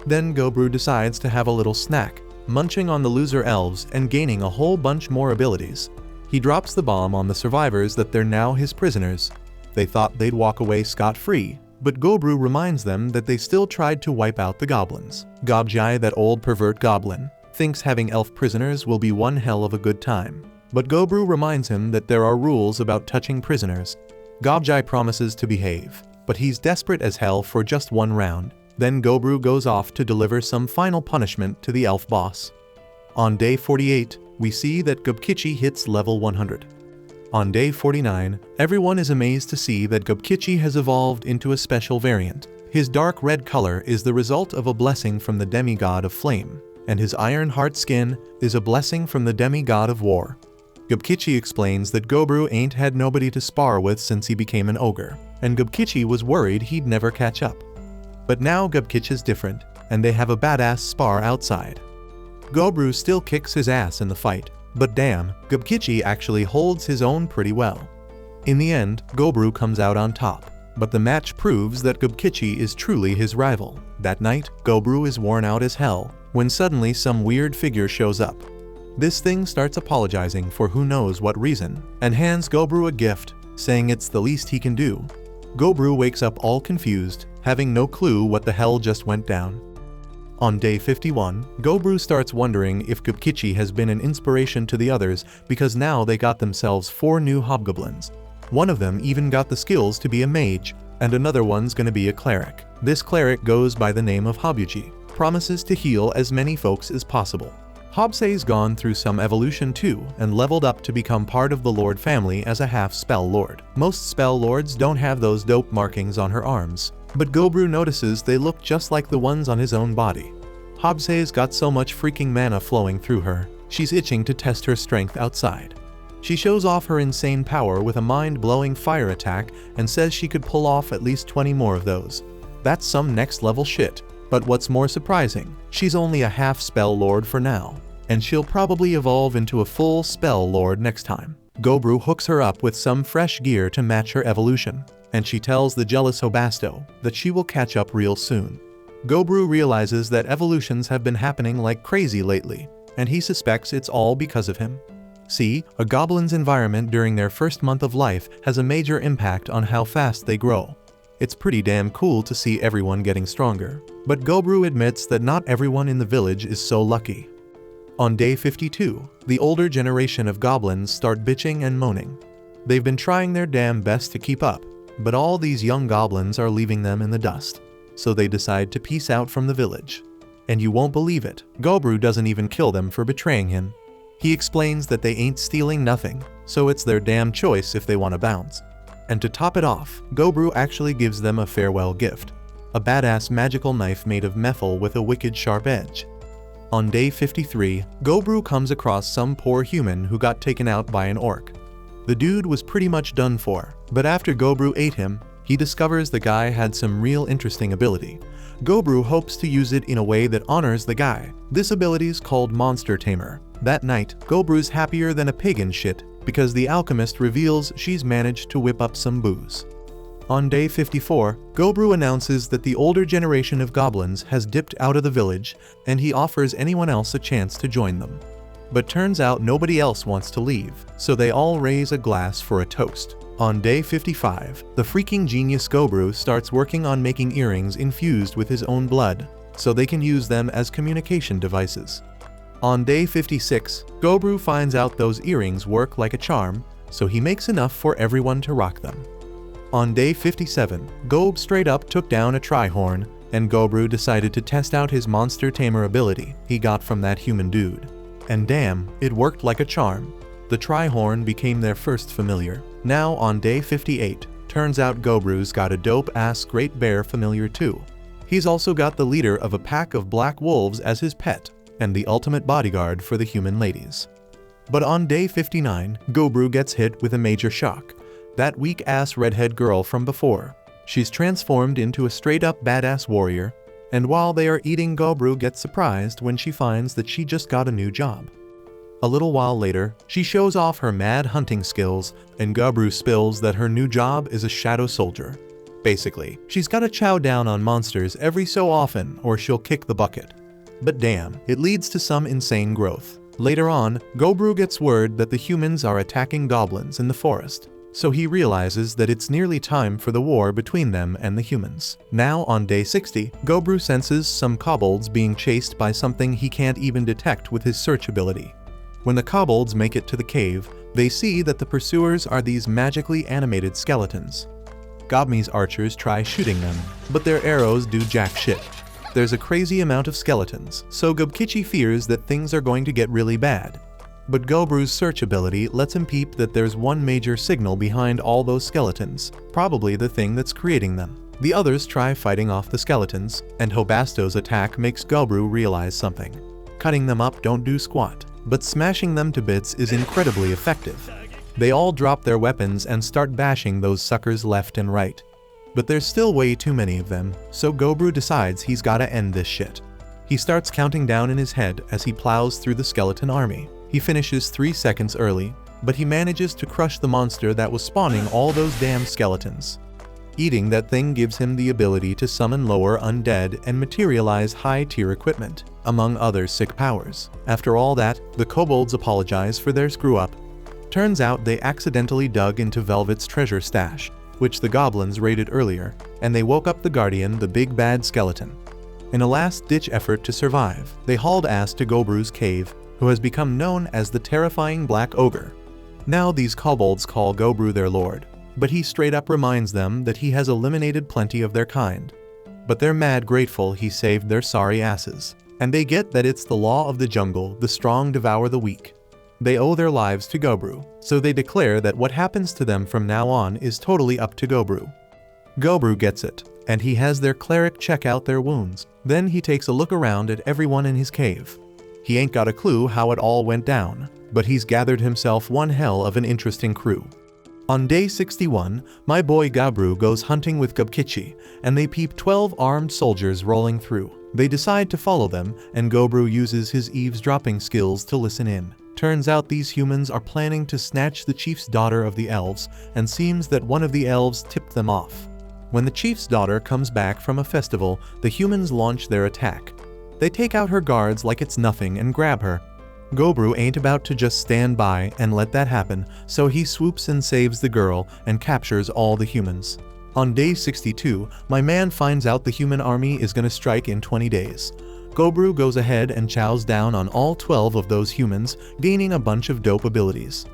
Then Gobru decides to have a little snack, munching on the loser elves and gaining a whole bunch more abilities. He drops the bomb on the survivors that they're now his prisoners. They thought they'd walk away scot-free, but Gobru reminds them that they still tried to wipe out the goblins. Gobjai, that old pervert goblin, thinks having elf prisoners will be one hell of a good time. But Gobru reminds him that there are rules about touching prisoners. Gobjai promises to behave, but he's desperate as hell for just one round. Then Gobru goes off to deliver some final punishment to the elf boss. On day 48, we see that Gobkichi hits level 100. On day 49, everyone is amazed to see that Gobkichi has evolved into a special variant. His dark red color is the result of a blessing from the demigod of flame, and his iron heart skin is a blessing from the demigod of war. Gobkichi explains that Gobru ain't had nobody to spar with since he became an ogre, and Gobkichi was worried he'd never catch up. But now Gobkichi's different, and they have a badass spar outside. Gobru still kicks his ass in the fight, but damn, Gobkichi actually holds his own pretty well. In the end, Gobru comes out on top, but the match proves that Gobkichi is truly his rival. That night, Gobru is worn out as hell, when suddenly some weird figure shows up. This thing starts apologizing for who knows what reason, and hands Gobru a gift, saying it's the least he can do. Gobru wakes up all confused, having no clue what the hell just went down. On day 51, Gobru starts wondering if Gobkichi has been an inspiration to the others because now they got themselves 4 new hobgoblins. One of them even got the skills to be a mage, and another one's gonna be a cleric. This cleric goes by the name of Hobuji, promises to heal as many folks as possible. Hobsei's gone through some evolution too and leveled up to become part of the Lord family as a half spell lord. Most spell lords don't have those dope markings on her arms, but Gobru notices they look just like the ones on his own body. Hobsei's got so much freaking mana flowing through her, she's itching to test her strength outside. She shows off her insane power with a mind-blowing fire attack and says she could pull off at least 20 more of those. That's some next level shit. But what's more surprising, she's only a half spell lord for now, and she'll probably evolve into a full spell lord next time. Gobru hooks her up with some fresh gear to match her evolution, and she tells the jealous Hobasto that she will catch up real soon. Gobru realizes that evolutions have been happening like crazy lately, and he suspects it's all because of him. See, a goblin's environment during their first month of life has a major impact on how fast they grow. It's pretty damn cool to see everyone getting stronger, but Gobru admits that not everyone in the village is so lucky. On day 52, the older generation of goblins start bitching and moaning. They've been trying their damn best to keep up, but all these young goblins are leaving them in the dust, so they decide to peace out from the village. And you won't believe it, Gobru doesn't even kill them for betraying him. He explains that they ain't stealing nothing, so it's their damn choice if they want to bounce. And to top it off, Gobru actually gives them a farewell gift, a badass magical knife made of metal with a wicked sharp edge. On day 53, Gobru comes across some poor human who got taken out by an orc. The dude was pretty much done for, but after Gobru ate him, he discovers the guy had some real interesting ability. Gobru hopes to use it in a way that honors the guy. This ability's called Monster Tamer. That night, Gobru's happier than a pig in shit because the alchemist reveals she's managed to whip up some booze. On day 54, Gobru announces that the older generation of goblins has dipped out of the village and he offers anyone else a chance to join them. But turns out nobody else wants to leave, so they all raise a glass for a toast. On day 55, the freaking genius Gobru starts working on making earrings infused with his own blood, so they can use them as communication devices. On day 56, Gobru finds out those earrings work like a charm, so he makes enough for everyone to rock them. On day 57, Gob straight up took down a Trihorn, and Gobru decided to test out his Monster Tamer ability he got from that human dude. And damn, it worked like a charm. The Trihorn became their first familiar. Now on day 58, turns out Gobru's got a dope-ass Great Bear familiar too. He's also got the leader of a pack of black wolves as his pet, and the ultimate bodyguard for the human ladies. But on day 59, Gobru gets hit with a major shock. That weak-ass redhead girl from before. She's transformed into a straight-up badass warrior, and while they are eating, Gobru gets surprised when she finds that she just got a new job. A little while later, she shows off her mad hunting skills, and Gobru spills that her new job is a shadow soldier. Basically, she's gotta chow down on monsters every so often or she'll kick the bucket. But damn, it leads to some insane growth. Later on, Gobru gets word that the humans are attacking goblins in the forest, so he realizes that it's nearly time for the war between them and the humans. Now on day 60, Gobru senses some kobolds being chased by something he can't even detect with his search ability. When the kobolds make it to the cave, they see that the pursuers are these magically animated skeletons. Gobmi's archers try shooting them, but their arrows do jack shit. There's a crazy amount of skeletons, so Gobkichi fears that things are going to get really bad. But Gobru's search ability lets him peep that there's one major signal behind all those skeletons, probably the thing that's creating them. The others try fighting off the skeletons, and Hobasto's attack makes Gobru realize something. Cutting them up don't do squat, but smashing them to bits is incredibly effective. They all drop their weapons and start bashing those suckers left and right. But there's still way too many of them, so Gobru decides he's gotta end this shit. He starts counting down in his head as he plows through the skeleton army. He finishes 3 seconds early, but he manages to crush the monster that was spawning all those damn skeletons. Eating that thing gives him the ability to summon lower undead and materialize high-tier equipment, among other sick powers. After all that, the kobolds apologize for their screw-up. Turns out they accidentally dug into Velvet's treasure stash, which the goblins raided earlier, and they woke up the guardian, the big bad skeleton. In a last-ditch effort to survive, they hauled ass to Gobru's cave, who has become known as the terrifying Black Ogre. Now these kobolds call Gobru their lord, but he straight up reminds them that he has eliminated plenty of their kind. But they're mad grateful he saved their sorry asses, and they get that it's the law of the jungle, the strong devour the weak. They owe their lives to Gobru, so they declare that what happens to them from now on is totally up to Gobru. Gobru gets it, and he has their cleric check out their wounds. Then he takes a look around at everyone in his cave. He ain't got a clue how it all went down, but he's gathered himself one hell of an interesting crew. On day 61, my boy Gobru goes hunting with Gobkichi, and they peep 12 armed soldiers rolling through. They decide to follow them, and Gobru uses his eavesdropping skills to listen in. Turns out these humans are planning to snatch the chief's daughter of the elves, and seems that one of the elves tipped them off. When the chief's daughter comes back from a festival, the humans launch their attack. They take out her guards like it's nothing and grab her. Gobru ain't about to just stand by and let that happen, so he swoops and saves the girl and captures all the humans. On day 62, my man finds out the human army is gonna strike in 20 days. Gobru goes ahead and chows down on all 12 of those humans, gaining a bunch of dope abilities.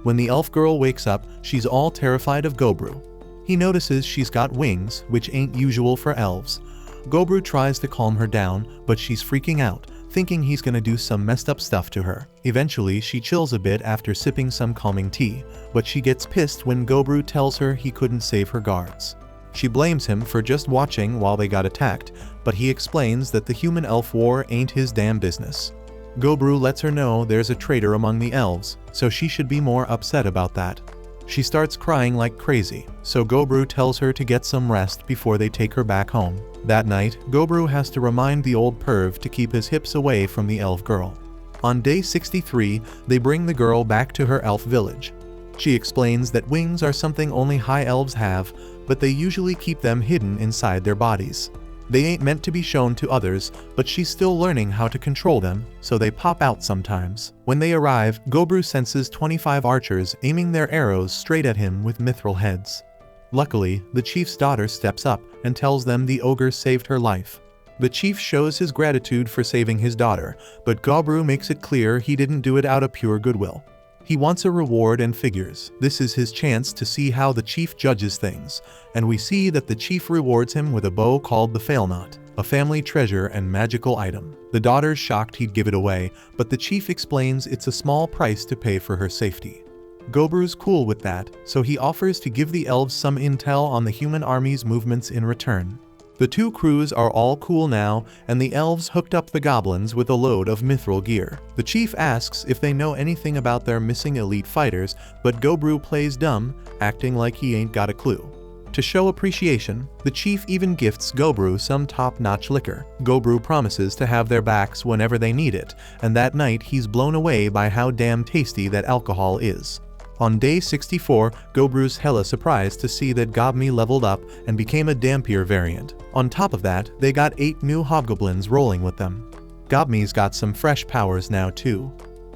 When the elf girl wakes up, she's all terrified of Gobru. He notices she's got wings, which ain't usual for elves. Gobru tries to calm her down, but she's freaking out, thinking he's gonna do some messed up stuff to her. Eventually, she chills a bit after sipping some calming tea, but she gets pissed when Gobru tells her he couldn't save her guards. She blames him for just watching while they got attacked, but he explains that the human-elf war ain't his damn business. Gobru lets her know there's a traitor among the elves, so she should be more upset about that. She starts crying like crazy, so Gobru tells her to get some rest before they take her back home. That night, Gobru has to remind the old perv to keep his hips away from the elf girl. On day 63, they bring the girl back to her elf village. She explains that wings are something only high elves have, but they usually keep them hidden inside their bodies. They ain't meant to be shown to others, but she's still learning how to control them, so they pop out sometimes. When they arrive, Gobru senses 25 archers aiming their arrows straight at him with mithril heads. Luckily, the chief's daughter steps up and tells them the ogre saved her life. The chief shows his gratitude for saving his daughter, but Gobru makes it clear he didn't do it out of pure goodwill. He wants a reward and figures this is his chance to see how the chief judges things, and we see that the chief rewards him with a bow called the Failnaught, a family treasure and magical item. The daughter's shocked he'd give it away, but the chief explains it's a small price to pay for her safety. Gobru's cool with that, so he offers to give the elves some intel on the human army's movements in return. The two crews are all cool now, and the elves hooked up the goblins with a load of mithril gear. The chief asks if they know anything about their missing elite fighters, but Gobru plays dumb, acting like he ain't got a clue. To show appreciation, the chief even gifts Gobru some top-notch liquor. Gobru promises to have their backs whenever they need it, and that night he's blown away by how damn tasty that alcohol is. On day 64, Gobru's hella surprised to see that Gobmi leveled up and became a Dampier variant. On top of that, they got 8 new hobgoblins rolling with them. Gobmi's got some fresh powers now too.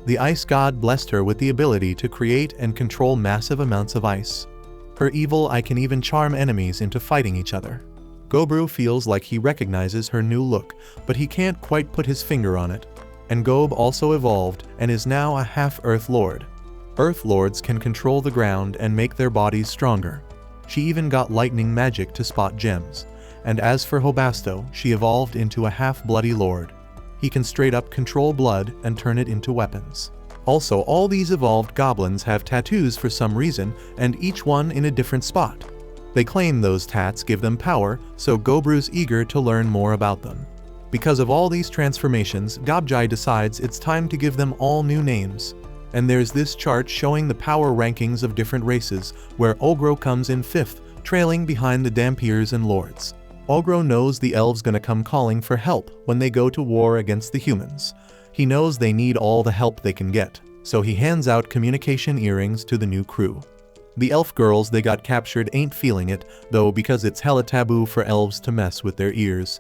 The ice god blessed her with the ability to create and control massive amounts of ice. Her evil eye can even charm enemies into fighting each other. Gobru feels like he recognizes her new look, but he can't quite put his finger on it. And Gob also evolved and is now a half-Earth Lord. Earth Lords can control the ground and make their bodies stronger. She even got lightning magic to spot gems. And as for Hobasto, she evolved into a half-bloody lord. He can straight up control blood and turn it into weapons. Also, all these evolved goblins have tattoos for some reason, and each one in a different spot. They claim those tats give them power, so Gobru's eager to learn more about them. Because of all these transformations, Gobjai decides it's time to give them all new names. And there's this chart showing the power rankings of different races, where Ogro comes in 5th, trailing behind the Dampiers and Lords. Ogro knows the elves gonna come calling for help when they go to war against the humans. He knows they need all the help they can get, so he hands out communication earrings to the new crew. The elf girls they got captured ain't feeling it, though, because it's hella taboo for elves to mess with their ears.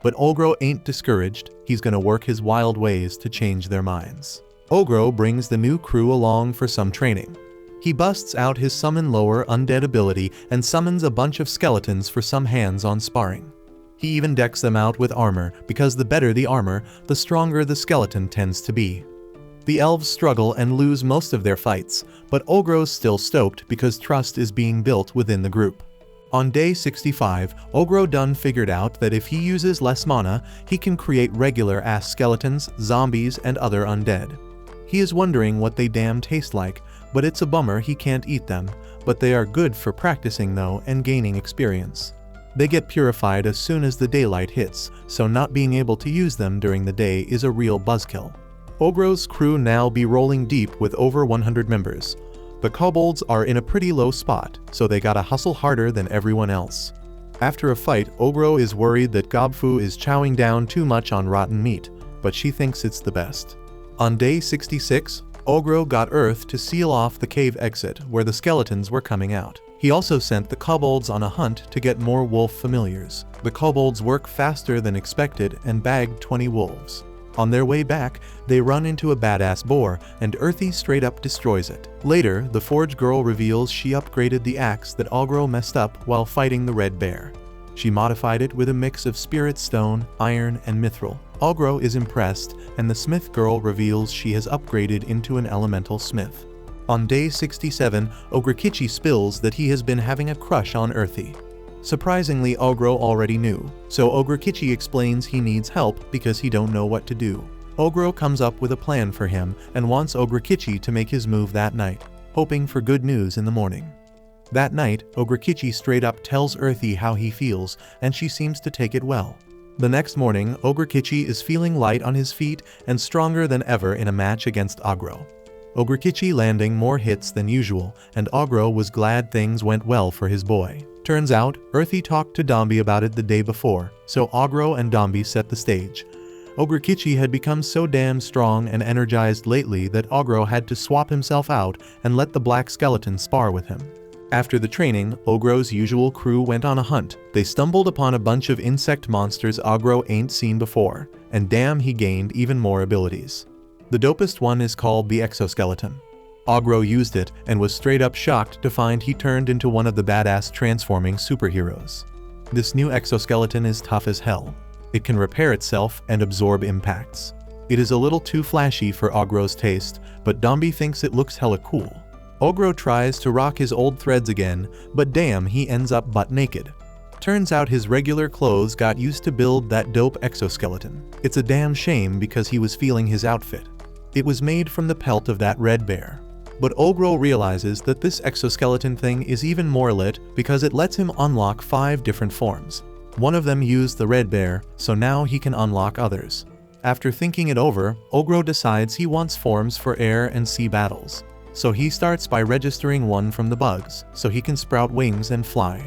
But Ogro ain't discouraged. He's gonna work his wild ways to change their minds. Ogro brings the new crew along for some training. He busts out his summon lower undead ability and summons a bunch of skeletons for some hands-on sparring. He even decks them out with armor, because the better the armor, the stronger the skeleton tends to be. The elves struggle and lose most of their fights, but Ogro's still stoked because trust is being built within the group. On day 65, Ogro done figured out that if he uses less mana, he can create regular-ass skeletons, zombies, and other undead. He is wondering what they damn taste like, but it's a bummer he can't eat them, but they are good for practicing though and gaining experience. They get purified as soon as the daylight hits, so not being able to use them during the day is a real buzzkill. Ogro's crew now be rolling deep with over 100 members. The kobolds are in a pretty low spot, so they gotta hustle harder than everyone else. After a fight, Ogro is worried that Gobfu is chowing down too much on rotten meat, but she thinks it's the best. On day 66, Ogro got Earth to seal off the cave exit where the skeletons were coming out. He also sent the kobolds on a hunt to get more wolf familiars. The kobolds work faster than expected and bagged 20 wolves. On their way back, they run into a badass boar, and Earthy straight up destroys it. Later, the Forge Girl reveals she upgraded the axe that Ogro messed up while fighting the Red Bear. She modified it with a mix of spirit stone, iron, and mithril. Ogro is impressed, and the Smith Girl reveals she has upgraded into an elemental smith. On day 67, Ogrekichi spills that he has been having a crush on Earthy. Surprisingly, Ogro already knew, so Ogrekichi explains he needs help because he don't know what to do. Ogro comes up with a plan for him and wants Ogrekichi to make his move that night, hoping for good news in the morning. That night, Ogrekichi straight up tells Earthy how he feels, and she seems to take it well. The next morning, Ogrekichi is feeling light on his feet and stronger than ever in a match against Ogro. Ogrekichi landing more hits than usual, and Ogro was glad things went well for his boy. Turns out, Earthy talked to Dombi about it the day before, so Ogro and Dombi set the stage. Ogrekichi had become so damn strong and energized lately that Ogro had to swap himself out and let the black skeleton spar with him. After the training, Ogro's usual crew went on a hunt. They stumbled upon a bunch of insect monsters Ogro ain't seen before, and damn, he gained even more abilities. The dopest one is called the exoskeleton. Ogro used it and was straight up shocked to find he turned into one of the badass transforming superheroes. This new exoskeleton is tough as hell. It can repair itself and absorb impacts. It is a little too flashy for Ogro's taste, but Dombi thinks it looks hella cool. Ogro tries to rock his old threads again, but damn, he ends up butt naked. Turns out his regular clothes got used to build that dope exoskeleton. It's a damn shame because he was feeling his outfit. It was made from the pelt of that red bear. But Ogro realizes that this exoskeleton thing is even more lit because it lets him unlock 5 different forms. One of them used the red bear, so now he can unlock others. After thinking it over, Ogro decides he wants forms for air and sea battles. So he starts by registering one from the bugs, so he can sprout wings and fly.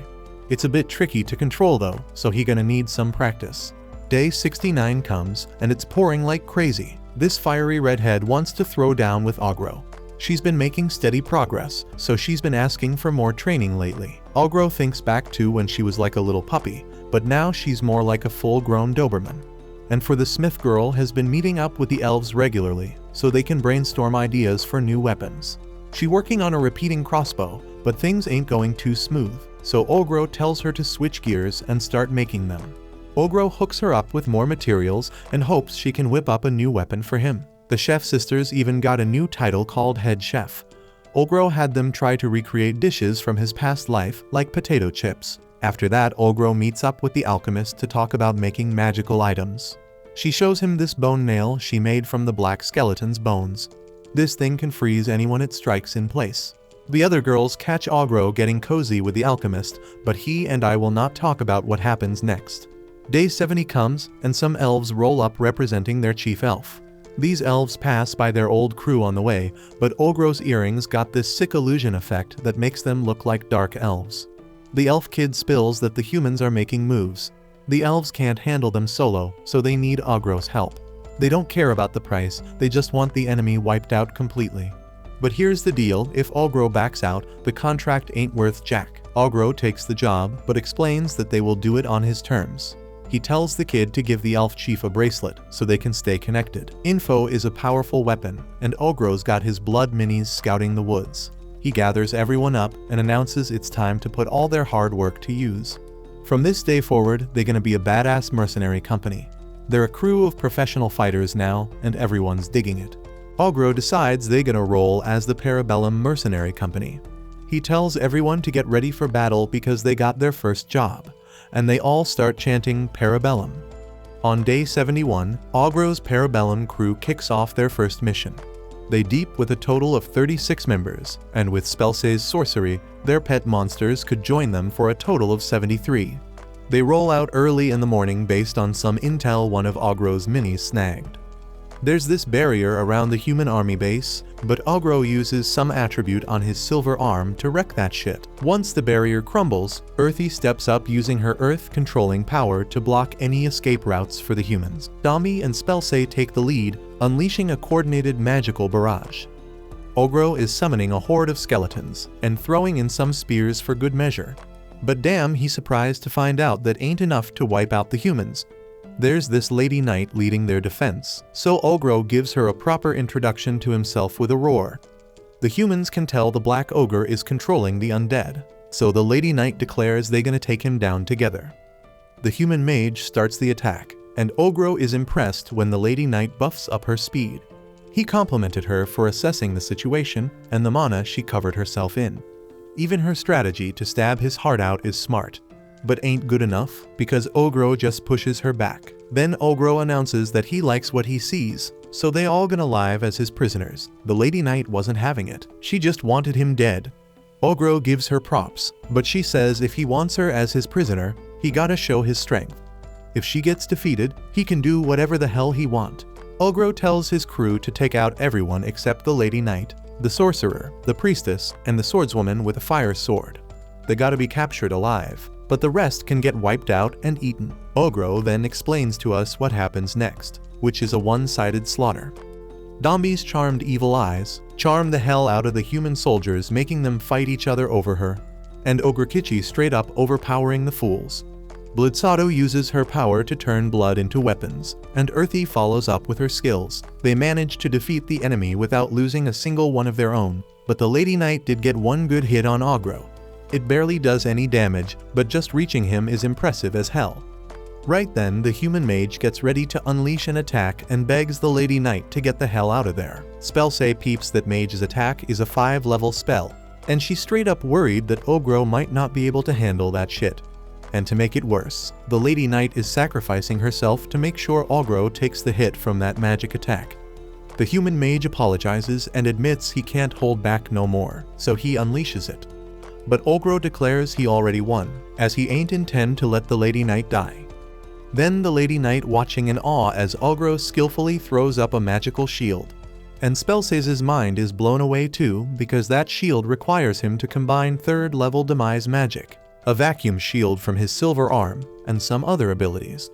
It's a bit tricky to control though, so he gonna need some practice. Day 69 comes, and it's pouring like crazy. This fiery redhead wants to throw down with Ogro. She's been making steady progress, so she's been asking for more training lately. Ogro thinks back to when she was like a little puppy, but now she's more like a full-grown Doberman. And for the Smith Girl has been meeting up with the elves regularly, so they can brainstorm ideas for new weapons. She's working on a repeating crossbow, but things ain't going too smooth, so Ogro tells her to switch gears and start making them. Ogro hooks her up with more materials and hopes she can whip up a new weapon for him. The chef sisters even got a new title called head chef. Ogro had them try to recreate dishes from his past life, like potato chips. After that, Ogro meets up with the alchemist to talk about making magical items. She shows him this bone nail she made from the black skeleton's bones. This thing can freeze anyone it strikes in place. The other girls catch Ogro getting cozy with the alchemist, but he and I will not talk about what happens next. Day 70 comes, and some elves roll up representing their chief elf. These elves pass by their old crew on the way, but Ogro's earrings got this sick illusion effect that makes them look like dark elves. The elf kid spills that the humans are making moves. The elves can't handle them solo, so they need Ogro's help. They don't care about the price, they just want the enemy wiped out completely. But here's the deal, if Ogro backs out, the contract ain't worth jack. Ogro takes the job, but explains that they will do it on his terms. He tells the kid to give the elf chief a bracelet, so they can stay connected. Info is a powerful weapon, and Ogro's got his blood minis scouting the woods. He gathers everyone up and announces it's time to put all their hard work to use. From this day forward, they're gonna be a badass mercenary company. They're a crew of professional fighters now, and everyone's digging it. Ogro decides they're gonna roll as the Parabellum Mercenary Company. He tells everyone to get ready for battle because they got their first job, and they all start chanting Parabellum. On day 71, Ogro's Parabellum crew kicks off their first mission. They deep with a total of 36 members, and with Spellsay's sorcery, their pet monsters could join them for a total of 73. They roll out early in the morning based on some intel one of Ogro's minis snagged. There's this barrier around the human army base, but Ogro uses some attribute on his silver arm to wreck that shit. Once the barrier crumbles, Earthy steps up using her earth-controlling power to block any escape routes for the humans. Dami and Spellsay take the lead, unleashing a coordinated magical barrage. Ogro is summoning a horde of skeletons, and throwing in some spears for good measure. But damn, he's surprised to find out that ain't enough to wipe out the humans. There's this Lady Knight leading their defense, so Ogro gives her a proper introduction to himself with a roar. The humans can tell the Black Ogre is controlling the undead, so the Lady Knight declares they're gonna take him down together. The human mage starts the attack, and Ogro is impressed when the Lady Knight buffs up her speed. He complimented her for assessing the situation and the mana she covered herself in. Even her strategy to stab his heart out is smart. But ain't good enough, because Ogro just pushes her back. Then Ogro announces that he likes what he sees, so they all gonna live as his prisoners. The Lady Knight wasn't having it, she just wanted him dead. Ogro gives her props, but she says if he wants her as his prisoner, he gotta show his strength. If she gets defeated, he can do whatever the hell he want. Ogro tells his crew to take out everyone except the Lady Knight, the sorcerer, the priestess, and the swordswoman with a fire sword. They gotta be captured alive, but the rest can get wiped out and eaten. Ogro then explains to us what happens next, which is a one-sided slaughter. Dombi's charmed evil eyes charm the hell out of the human soldiers, making them fight each other over her, and Ogrekichi straight up overpowering the fools. Blitzado uses her power to turn blood into weapons, and Earthy follows up with her skills. They manage to defeat the enemy without losing a single one of their own, but the Lady Knight did get one good hit on Ogro. It barely does any damage, but just reaching him is impressive as hell. Right then, the human mage gets ready to unleash an attack and begs the Lady Knight to get the hell out of there. Spellsay peeps that mage's attack is a 5-level spell, and she's straight up worried that Ogro might not be able to handle that shit. And to make it worse, the Lady Knight is sacrificing herself to make sure Ogro takes the hit from that magic attack. The human mage apologizes and admits he can't hold back no more, so he unleashes it. But Ogro declares he already won, as he ain't intend to let the Lady Knight die. Then the Lady Knight watching in awe as Ogro skillfully throws up a magical shield. And Spellsay's mind is blown away too, because that shield requires him to combine 3rd level demise magic, a vacuum shield from his silver arm, and some other abilities.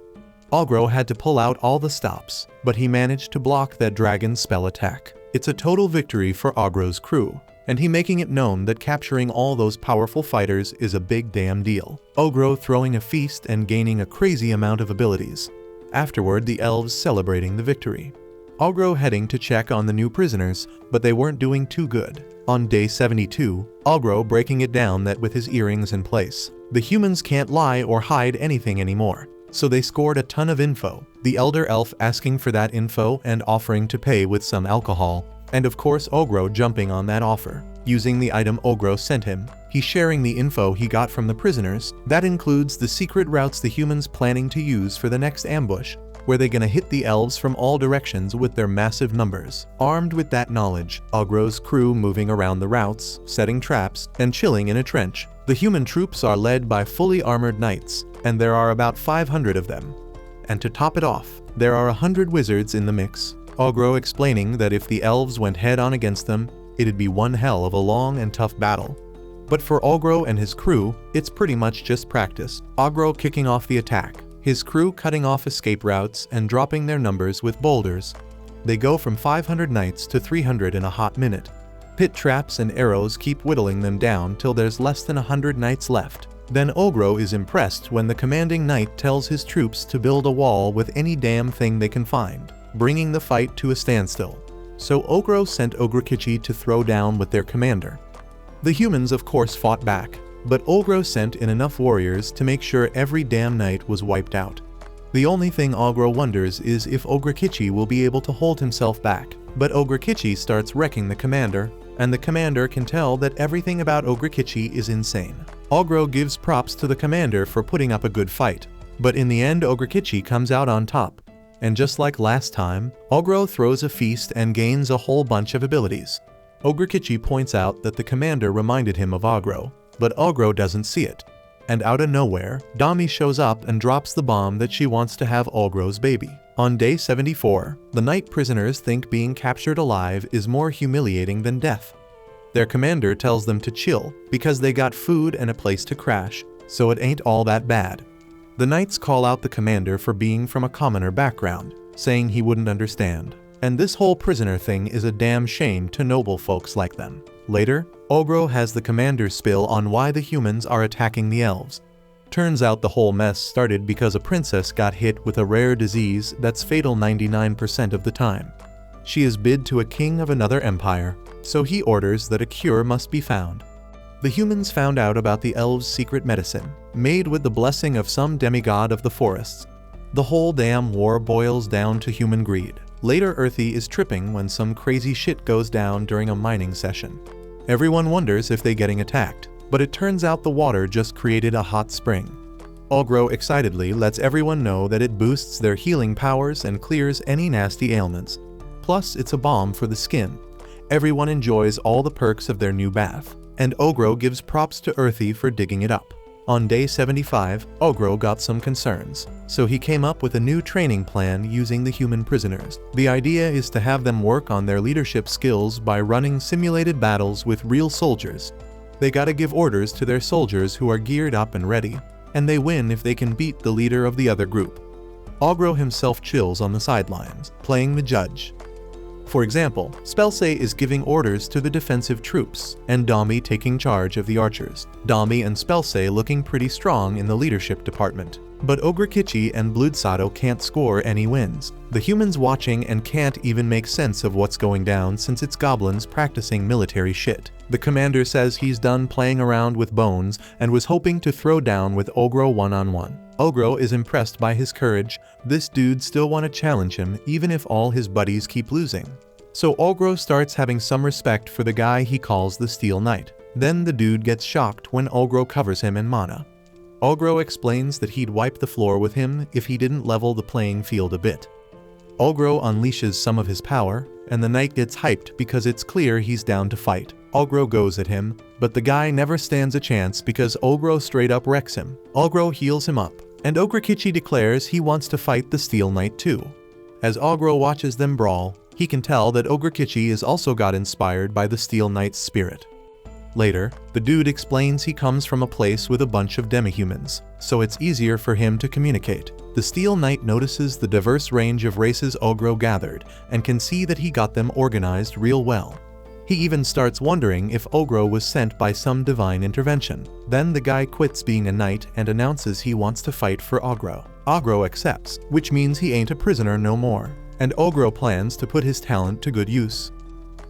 Ogro had to pull out all the stops, but he managed to block that dragon spell attack. It's a total victory for Ogro's crew, and he making it known that capturing all those powerful fighters is a big damn deal. Ogro throwing a feast and gaining a crazy amount of abilities. Afterward, the elves celebrating the victory. Ogro heading to check on the new prisoners, but they weren't doing too good. On day 72, Ogro breaking it down that with his earrings in place, the humans can't lie or hide anything anymore. So they scored a ton of info, the elder elf asking for that info and offering to pay with some alcohol, and of course Ogro jumping on that offer. using the item Ogro sent him. He's sharing the info he got from the prisoners. That includes the secret routes the humans planning to use for the next ambush, where they're gonna hit the elves from all directions with their massive numbers. Armed with that knowledge, Ogro's crew moving around the routes, setting traps, and chilling in a trench. The human troops are led by fully armored knights, and there are about 500 of them. And to top it off, there are 100 wizards in the mix. Ogro explaining that if the elves went head-on against them, it'd be one hell of a long and tough battle. But for Ogro and his crew, it's pretty much just practice. Ogro kicking off the attack, his crew cutting off escape routes and dropping their numbers with boulders. They go from 500 knights to 300 in a hot minute. Pit traps and arrows keep whittling them down till there's less than 100 knights left. Then Ogro is impressed when the commanding knight tells his troops to build a wall with any damn thing they can find, bringing the fight to a standstill. So Ogro sent Ogrekichi to throw down with their commander. The humans of course fought back, but Ogro sent in enough warriors to make sure every damn knight was wiped out. The only thing Ogro wonders is if Ogrekichi will be able to hold himself back. But Ogrekichi starts wrecking the commander, and the commander can tell that everything about Ogrekichi is insane. Ogro gives props to the commander for putting up a good fight, but in the end Ogrekichi comes out on top. And just like last time, Ogro throws a feast and gains a whole bunch of abilities. Ogrekichi points out that the commander reminded him of Ogro, but Ogro doesn't see it. And out of nowhere, Dami shows up and drops the bomb that she wants to have Ogro's baby. On day 74, the night prisoners think being captured alive is more humiliating than death. Their commander tells them to chill because they got food and a place to crash, so it ain't all that bad. The knights call out the commander for being from a commoner background, saying he wouldn't understand. And this whole prisoner thing is a damn shame to noble folks like them. Later, Ogro has the commander spill on why the humans are attacking the elves. Turns out the whole mess started because a princess got hit with a rare disease that's fatal 99% of the time. She is bid to a king of another empire, so he orders that a cure must be found. The humans found out about the elves' secret medicine, made with the blessing of some demigod of the forests. The whole damn war boils down to human greed. Later, Earthy is tripping when some crazy shit goes down during a mining session. Everyone wonders if they're getting attacked, but it turns out the water just created a hot spring. Ogro excitedly lets everyone know that it boosts their healing powers and clears any nasty ailments. Plus, it's a balm for the skin. Everyone enjoys all the perks of their new bath, and Ogro gives props to Earthy for digging it up. On day 75, Ogro got some concerns, so he came up with a new training plan using the human prisoners. The idea is to have them work on their leadership skills by running simulated battles with real soldiers. They gotta give orders to their soldiers who are geared up and ready, and they win if they can beat the leader of the other group. Ogro himself chills on the sidelines, playing the judge. For example, Spelsay is giving orders to the defensive troops, and Dami taking charge of the archers. Dami and Spelsay looking pretty strong in the leadership department. But Ogrekichi and Bludsato can't score any wins. The humans watching and can't even make sense of what's going down since it's goblins practicing military shit. The commander says he's done playing around with bones and was hoping to throw down with Ogro one-on-one. Ogro is impressed by his courage. This dude still want to challenge him even if all his buddies keep losing. So Ogro starts having some respect for the guy he calls the Steel Knight. Then the dude gets shocked when Ogro covers him in mana. Ogro explains that he'd wipe the floor with him if he didn't level the playing field a bit. Ogro unleashes some of his power, and the knight gets hyped because it's clear he's down to fight. Ogro goes at him, but the guy never stands a chance because Ogro straight up wrecks him. Ogro heals him up, and Ogrekichi declares he wants to fight the Steel Knight too. As Ogro watches them brawl, he can tell that Ogrekichi is also got inspired by the Steel Knight's spirit. Later, the dude explains he comes from a place with a bunch of demihumans, so it's easier for him to communicate. The Steel Knight notices the diverse range of races Ogro gathered and can see that he got them organized real well. He even starts wondering if Ogro was sent by some divine intervention. Then the guy quits being a knight and announces he wants to fight for Ogro. Ogro accepts, which means he ain't a prisoner no more, and Ogro plans to put his talent to good use.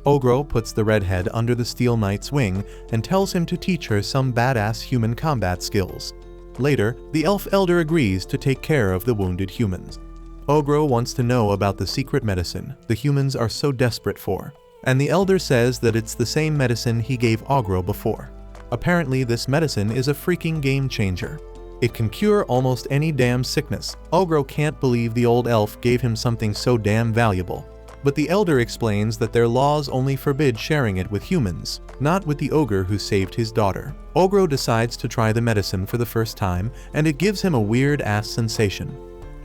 Ogro puts the redhead under the Steel Knight's wing and tells him to teach her some badass human combat skills. Later, the elf elder agrees to take care of the wounded humans. Ogro wants to know about the secret medicine the humans are so desperate for. and the elder says that it's the same medicine he gave Ogro before. Apparently this medicine is a freaking game changer. It can cure almost any damn sickness. Ogro can't believe the old elf gave him something so damn valuable. But the elder explains that their laws only forbid sharing it with humans, not with the ogre who saved his daughter. Ogro decides to try the medicine for the first time, and it gives him a weird-ass sensation,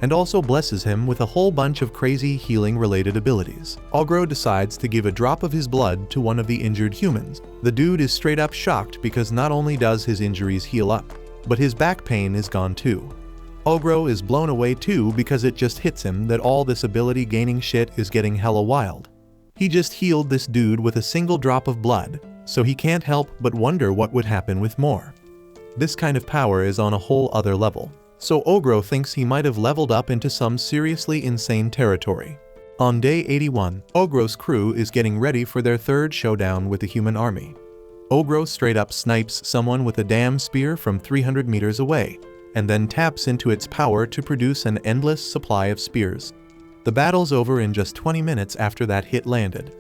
and also blesses him with a whole bunch of crazy healing-related abilities. Ogro decides to give a drop of his blood to one of the injured humans. The dude is straight up shocked because not only does his injuries heal up, but his back pain is gone too. Ogro is blown away too because it just hits him that all this ability gaining shit is getting hella wild. He just healed this dude with a single drop of blood, so he can't help but wonder what would happen with more. This kind of power is on a whole other level, so Ogro thinks he might have leveled up into some seriously insane territory. On day 81, Ogro's crew is getting ready for their third showdown with the human army. Ogro straight up snipes someone with a damn spear from 300 meters away, and then taps into its power to produce an endless supply of spears. The battle's over in just 20 minutes after that hit landed.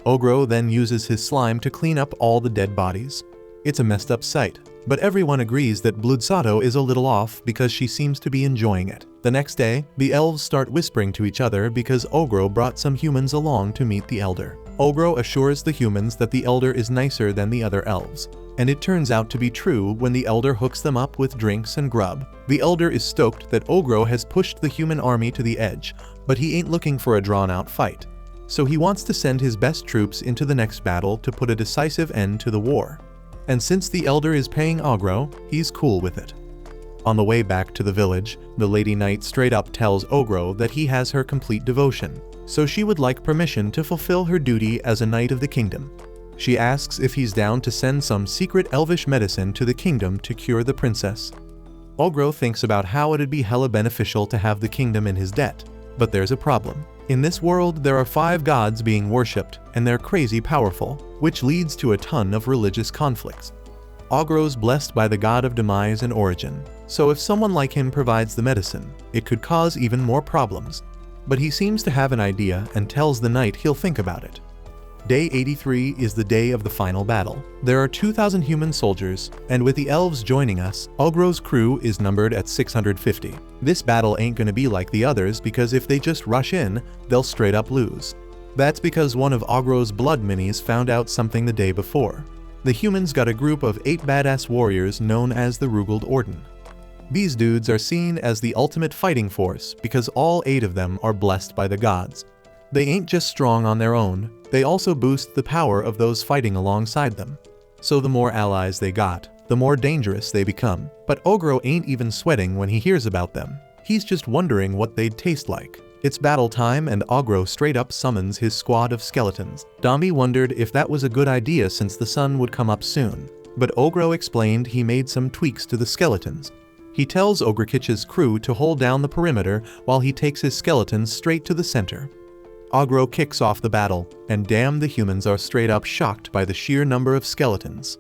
Ogro then uses his slime to clean up all the dead bodies. It's a messed up sight, but everyone agrees that Bloodsato is a little off because she seems to be enjoying it. The next day, the elves start whispering to each other because Ogro brought some humans along to meet the elder. Ogro assures the humans that the elder is nicer than the other elves, and it turns out to be true when the elder hooks them up with drinks and grub. The elder is stoked that Ogro has pushed the human army to the edge, but he ain't looking for a drawn-out fight. So he wants to send his best troops into the next battle to put a decisive end to the war. And since the elder is paying Ogro, he's cool with it. On the way back to the village, the Lady Knight straight up tells Ogro that he has her complete devotion, so she would like permission to fulfill her duty as a knight of the kingdom. She asks if he's down to send some secret elvish medicine to the kingdom to cure the princess. Ogro thinks about how it'd be hella beneficial to have the kingdom in his debt, but there's a problem. In this world, there are 5 gods being worshipped, and they're crazy powerful, which leads to a ton of religious conflicts. Ogro's blessed by the god of demise and origin, so if someone like him provides the medicine, it could cause even more problems. But he seems to have an idea and tells the knight he'll think about it. Day 83 is the day of the final battle. There are 2,000 human soldiers, and with the elves joining us, Ogro's crew is numbered at 650. This battle ain't gonna be like the others because if they just rush in, they'll straight up lose. That's because one of Ogro's blood minis found out something the day before. The humans got a group of 8 badass warriors known as the Rugald Orden. These dudes are seen as the ultimate fighting force because all 8 of them are blessed by the gods. They ain't just strong on their own, they also boost the power of those fighting alongside them. So the more allies they got, the more dangerous they become. But Ogro ain't even sweating when he hears about them. He's just wondering what they'd taste like. It's battle time and Ogro straight up summons his squad of skeletons. Dombey wondered if that was a good idea since the sun would come up soon, but Ogro explained he made some tweaks to the skeletons. He tells Ogrikitch's crew to hold down the perimeter while he takes his skeletons straight to the center. Ogro kicks off the battle, and damn, the humans are straight up shocked by the sheer number of skeletons.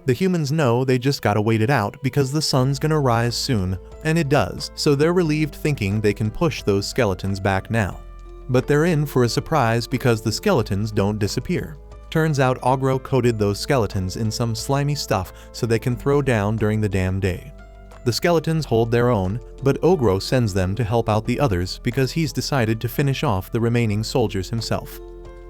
The humans know they just gotta wait it out because the sun's gonna rise soon, and it does, so they're relieved thinking they can push those skeletons back now. But they're in for a surprise because the skeletons don't disappear. Turns out Ogro coated those skeletons in some slimy stuff so they can throw down during the damn day. The skeletons hold their own, but Ogro sends them to help out the others because he's decided to finish off the remaining soldiers himself.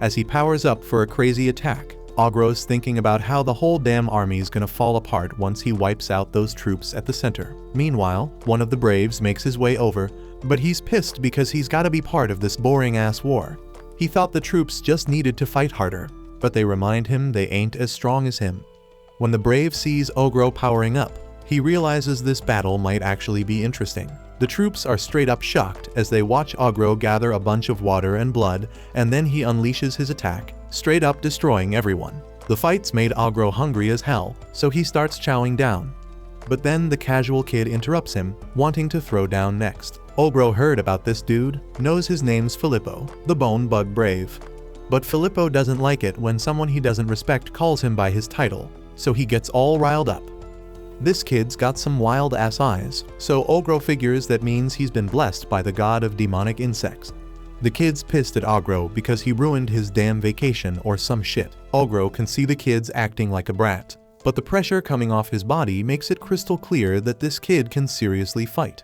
As he powers up for a crazy attack, Ogro's thinking about how the whole damn army's gonna fall apart once he wipes out those troops at the center. Meanwhile, one of the Braves makes his way over, but he's pissed because he's gotta be part of this boring-ass war. He thought the troops just needed to fight harder, but they remind him they ain't as strong as him. When the Brave sees Ogro powering up, he realizes this battle might actually be interesting. The troops are straight up shocked as they watch Ogro gather a bunch of water and blood, and then he unleashes his attack, straight up destroying everyone. The fights made Ogro hungry as hell, so he starts chowing down. But then the casual kid interrupts him, wanting to throw down next. Ogro heard about this dude, knows his name's Filippo, the Bone Bug Brave. But Filippo doesn't like it when someone he doesn't respect calls him by his title, so he gets all riled up. This kid's got some wild-ass eyes, so Ogro figures that means he's been blessed by the god of demonic insects. The kid's pissed at Ogro because he ruined his damn vacation or some shit. Ogro can see the kids acting like a brat, but the pressure coming off his body makes it crystal clear that this kid can seriously fight.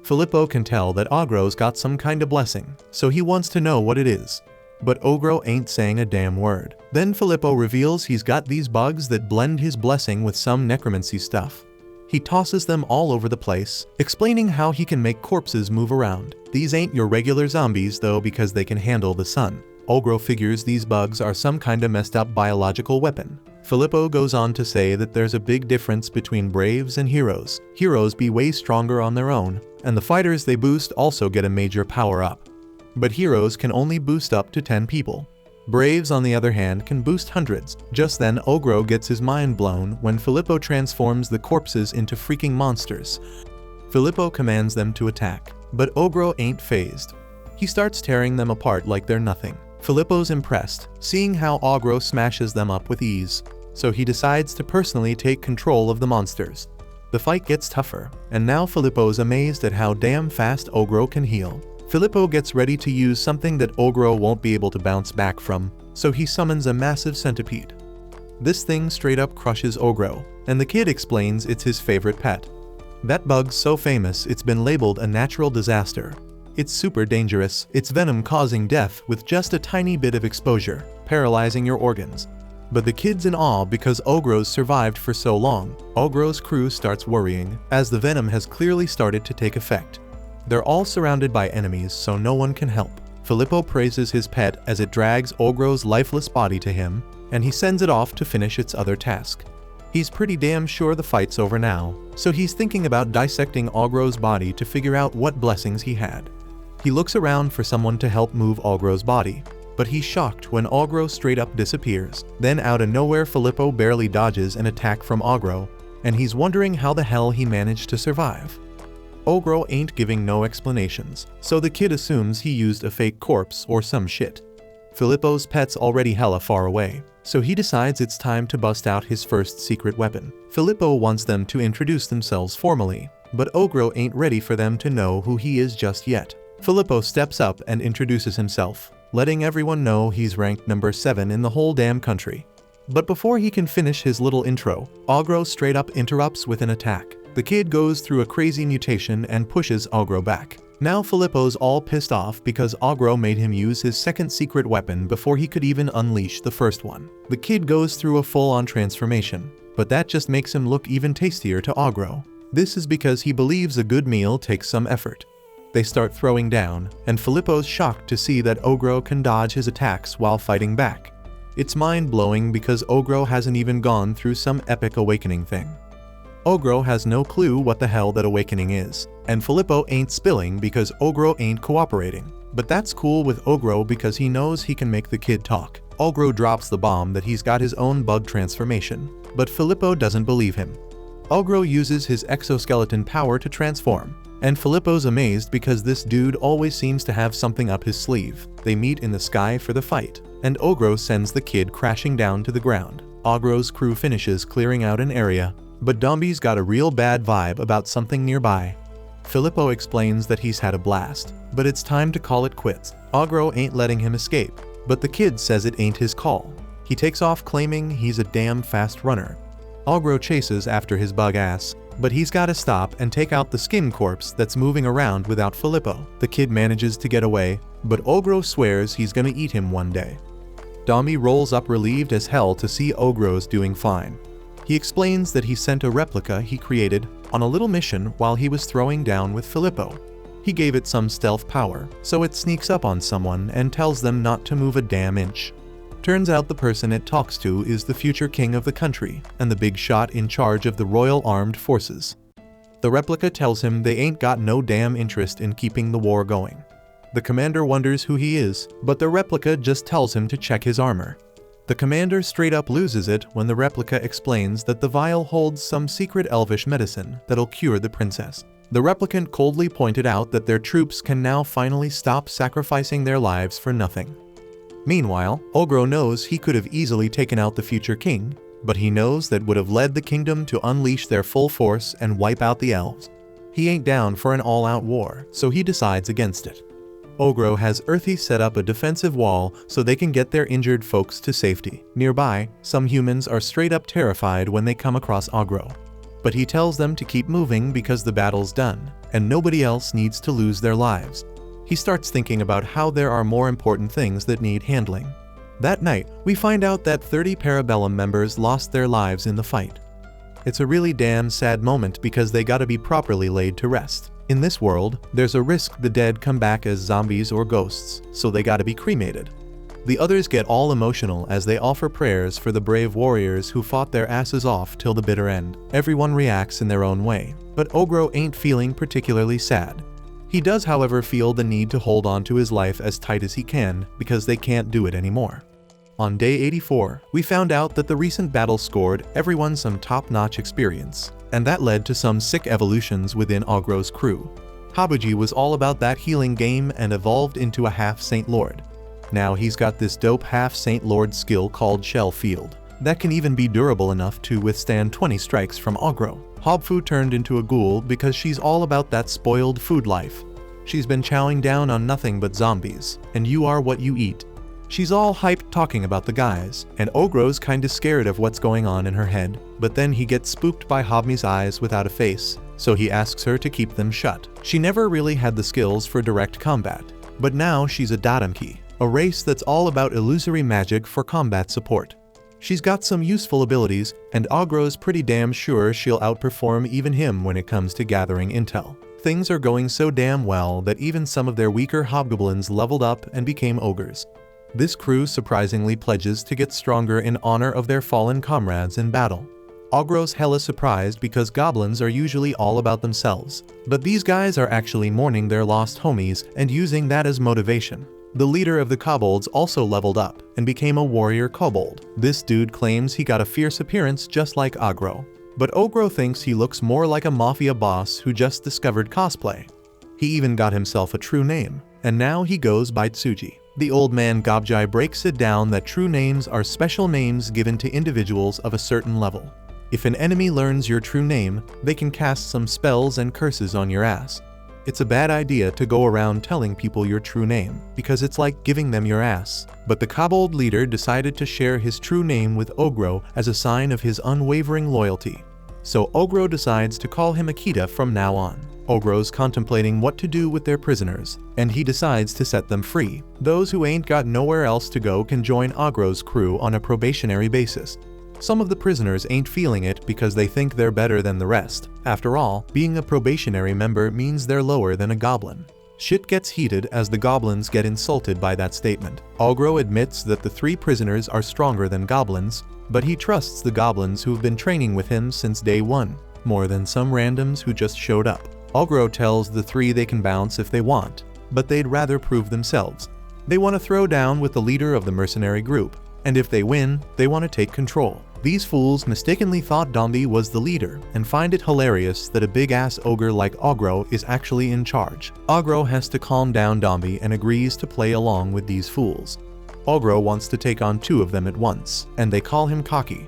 Filippo can tell that Ogro's got some kind of blessing, so he wants to know what it is. But Ogro ain't saying a damn word. Then Filippo reveals he's got these bugs that blend his blessing with some necromancy stuff. He tosses them all over the place, explaining how he can make corpses move around. These ain't your regular zombies though, because they can handle the sun. Ogro figures these bugs are some kinda messed up biological weapon. Filippo goes on to say that there's a big difference between braves and heroes. Heroes be way stronger on their own, and the fighters they boost also get a major power up. But heroes can only boost up to 10 people. Braves, on the other hand, can boost hundreds. Just then, Ogro gets his mind blown when Filippo transforms the corpses into freaking monsters. Filippo commands them to attack, but Ogro ain't fazed. He starts tearing them apart like they're nothing. Filippo's impressed, seeing how Ogro smashes them up with ease, so he decides to personally take control of the monsters. The fight gets tougher, and now Filippo's amazed at how damn fast Ogro can heal. Filippo gets ready to use something that Ogro won't be able to bounce back from, so he summons a massive centipede. This thing straight up crushes Ogro, and the kid explains it's his favorite pet. That bug's so famous it's been labeled a natural disaster. It's super dangerous, its venom causing death with just a tiny bit of exposure, paralyzing your organs. But the kid's in awe because Ogro's survived for so long. Ogro's crew starts worrying, as the venom has clearly started to take effect. They're all surrounded by enemies, so no one can help. Filippo praises his pet as it drags Ogro's lifeless body to him, and he sends it off to finish its other task. He's pretty damn sure the fight's over now, so he's thinking about dissecting Ogro's body to figure out what blessings he had. He looks around for someone to help move Ogro's body, but he's shocked when Ogro straight up disappears. Then out of nowhere, Filippo barely dodges an attack from Ogro, and he's wondering how the hell he managed to survive. Ogro ain't giving no explanations, so the kid assumes he used a fake corpse or some shit. Filippo's pet's already hella far away, so he decides it's time to bust out his first secret weapon. Filippo wants them to introduce themselves formally, but Ogro ain't ready for them to know who he is just yet. Filippo steps up and introduces himself, letting everyone know he's ranked number 7 in the whole damn country. But before he can finish his little intro, Ogro straight up interrupts with an attack. The kid goes through a crazy mutation and pushes Ogro back. Now Filippo's all pissed off because Ogro made him use his second secret weapon before he could even unleash the first one. The kid goes through a full-on transformation, but that just makes him look even tastier to Ogro. This is because he believes a good meal takes some effort. They start throwing down, and Filippo's shocked to see that Ogro can dodge his attacks while fighting back. It's mind-blowing because Ogro hasn't even gone through some epic awakening thing. Ogro has no clue what the hell that awakening is, and Filippo ain't spilling because Ogro ain't cooperating. But that's cool with Ogro because he knows he can make the kid talk. Ogro drops the bomb that he's got his own bug transformation, but Filippo doesn't believe him. Ogro uses his exoskeleton power to transform, and Filippo's amazed because this dude always seems to have something up his sleeve. They meet in the sky for the fight, and Ogro sends the kid crashing down to the ground. Ogro's crew finishes clearing out an area, but Dombi's got a real bad vibe about something nearby. Filippo explains that he's had a blast, but it's time to call it quits. Ogro ain't letting him escape, but the kid says it ain't his call. He takes off claiming he's a damn fast runner. Ogro chases after his bug ass, but he's gotta stop and take out the skin corpse that's moving around without Filippo. The kid manages to get away, but Ogro swears he's gonna eat him one day. Dombi rolls up relieved as hell to see Ogro's doing fine. He explains that he sent a replica he created on a little mission while he was throwing down with Filippo. He gave it some stealth power, so it sneaks up on someone and tells them not to move a damn inch. Turns out the person it talks to is the future king of the country and the big shot in charge of the Royal Armed Forces. The replica tells him they ain't got no damn interest in keeping the war going. The commander wonders who he is, but the replica just tells him to check his armor. The commander straight up loses it when the replica explains that the vial holds some secret elvish medicine that'll cure the princess. The replicant coldly pointed out that their troops can now finally stop sacrificing their lives for nothing. Meanwhile, Ogro knows he could have easily taken out the future king, but he knows that would have led the kingdom to unleash their full force and wipe out the elves. He ain't down for an all-out war, so he decides against it. Ogro has Earthy set up a defensive wall so they can get their injured folks to safety. Nearby, some humans are straight up terrified when they come across Ogro. But he tells them to keep moving because the battle's done, and nobody else needs to lose their lives. He starts thinking about how there are more important things that need handling. That night, we find out that 30 Parabellum members lost their lives in the fight. It's a really damn sad moment because they gotta be properly laid to rest. In this world, there's a risk the dead come back as zombies or ghosts, so they gotta be cremated. The others get all emotional as they offer prayers for the brave warriors who fought their asses off till the bitter end. Everyone reacts in their own way, but Ogro ain't feeling particularly sad. He does, however, feel the need to hold on to his life as tight as he can because they can't do it anymore. On day 84, we found out that the recent battle scored everyone some top-notch experience, and that led to some sick evolutions within Ogro's crew. Habuji was all about that healing game and evolved into a half-Saint Lord. Now he's got this dope half-Saint Lord skill called Shell Field that can even be durable enough to withstand 20 strikes from Ogro. Hobfu turned into a ghoul because she's all about that spoiled food life. She's been chowing down on nothing but zombies, and you are what you eat. She's all hyped talking about the guys, and Ogro's kinda scared of what's going on in her head, but then he gets spooked by Hobmi's eyes without a face, so he asks her to keep them shut. She never really had the skills for direct combat, but now she's a Dadamki, a race that's all about illusory magic for combat support. She's got some useful abilities, and Ogro's pretty damn sure she'll outperform even him when it comes to gathering intel. Things are going so damn well that even some of their weaker hobgoblins leveled up and became ogres. This crew surprisingly pledges to get stronger in honor of their fallen comrades in battle. Ogro's hella surprised because goblins are usually all about themselves, but these guys are actually mourning their lost homies and using that as motivation. The leader of the kobolds also leveled up and became a warrior kobold. This dude claims he got a fierce appearance just like Ogro, but Ogro thinks he looks more like a mafia boss who just discovered cosplay. He even got himself a true name, and now he goes by Tsuji. The old man Gobjai breaks it down that true names are special names given to individuals of a certain level. If an enemy learns your true name, they can cast some spells and curses on your ass. It's a bad idea to go around telling people your true name, because it's like giving them your ass. But the kobold leader decided to share his true name with Ogro as a sign of his unwavering loyalty. So Ogro decides to call him Akita from now on. Ogro's contemplating what to do with their prisoners, and he decides to set them free. Those who ain't got nowhere else to go can join Ogro's crew on a probationary basis. Some of the prisoners ain't feeling it because they think they're better than the rest. After all, being a probationary member means they're lower than a goblin. Shit gets heated as the goblins get insulted by that statement. Ogro admits that the 3 prisoners are stronger than goblins, but he trusts the goblins who've been training with him since day 1, more than some randoms who just showed up. Ogro tells the 3 they can bounce if they want, but they'd rather prove themselves. They want to throw down with the leader of the mercenary group, and if they win, they want to take control. These fools mistakenly thought Dombi was the leader and find it hilarious that a big-ass ogre like Ogro is actually in charge. Ogro has to calm down Dombi and agrees to play along with these fools. Ogro wants to take on 2 of them at once, and they call him cocky.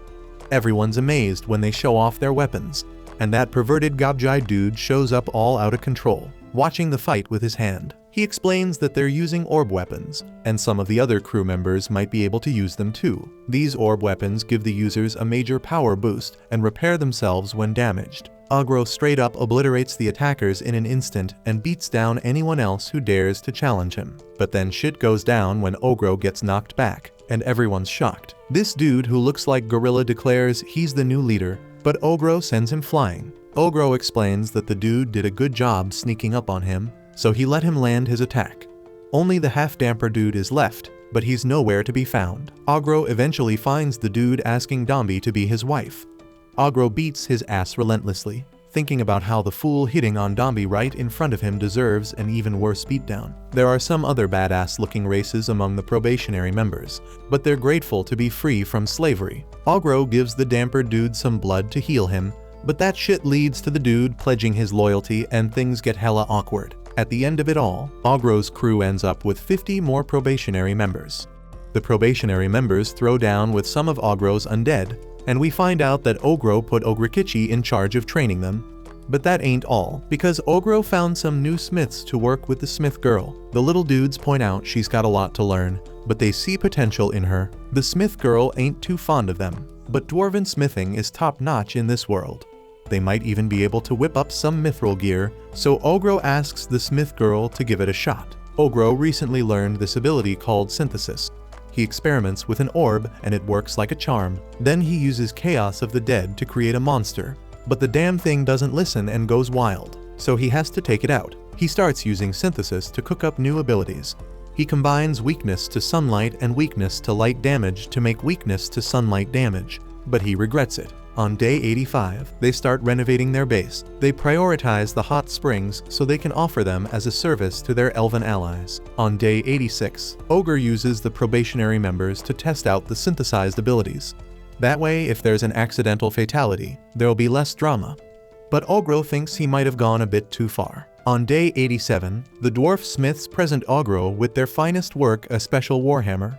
Everyone's amazed when they show off their weapons, and that perverted Gobjai dude shows up all out of control, watching the fight with his hand. He explains that they're using orb weapons, and some of the other crew members might be able to use them too. These orb weapons give the users a major power boost and repair themselves when damaged. Ogro straight up obliterates the attackers in an instant and beats down anyone else who dares to challenge him. But then shit goes down when Ogro gets knocked back, and everyone's shocked. This dude who looks like Gorilla declares he's the new leader, but Ogro sends him flying. Ogro explains that the dude did a good job sneaking up on him, so he let him land his attack. Only the half-damper dude is left, but he's nowhere to be found. Ogro eventually finds the dude asking Dombi to be his wife. Ogro beats his ass relentlessly, thinking about how the fool hitting on Dombi right in front of him deserves an even worse beatdown. There are some other badass-looking races among the probationary members, but they're grateful to be free from slavery. Ogro gives the damper dude some blood to heal him, but that shit leads to the dude pledging his loyalty and things get hella awkward. At the end of it all, Ogro's crew ends up with 50 more probationary members. The probationary members throw down with some of Ogro's undead, and we find out that Ogro put Ogrikichi in charge of training them, But that ain't all, because Ogro found some new smiths to work with the smith girl. The little dudes point out she's got a lot to learn, but they see potential in her. The smith girl ain't too fond of them, but dwarven smithing is top-notch in this world. They might even be able to whip up some mithril gear, so Ogro asks the smith girl to give it a shot. Ogro recently learned this ability called synthesis. He experiments with an orb and it works like a charm. Then he uses Chaos of the Dead to create a monster. But the damn thing doesn't listen and goes wild, so he has to take it out. He starts using synthesis to cook up new abilities. He combines weakness to sunlight and weakness to light damage to make weakness to sunlight damage, but he regrets it. On day 85, they start renovating their base. They prioritize the hot springs so they can offer them as a service to their elven allies. On day 86, Ogre uses the probationary members to test out the synthesized abilities. That way, if there's an accidental fatality, there'll be less drama. But Ogro thinks he might have gone a bit too far. On day 87, the dwarf smiths present Ogro with their finest work, a special warhammer.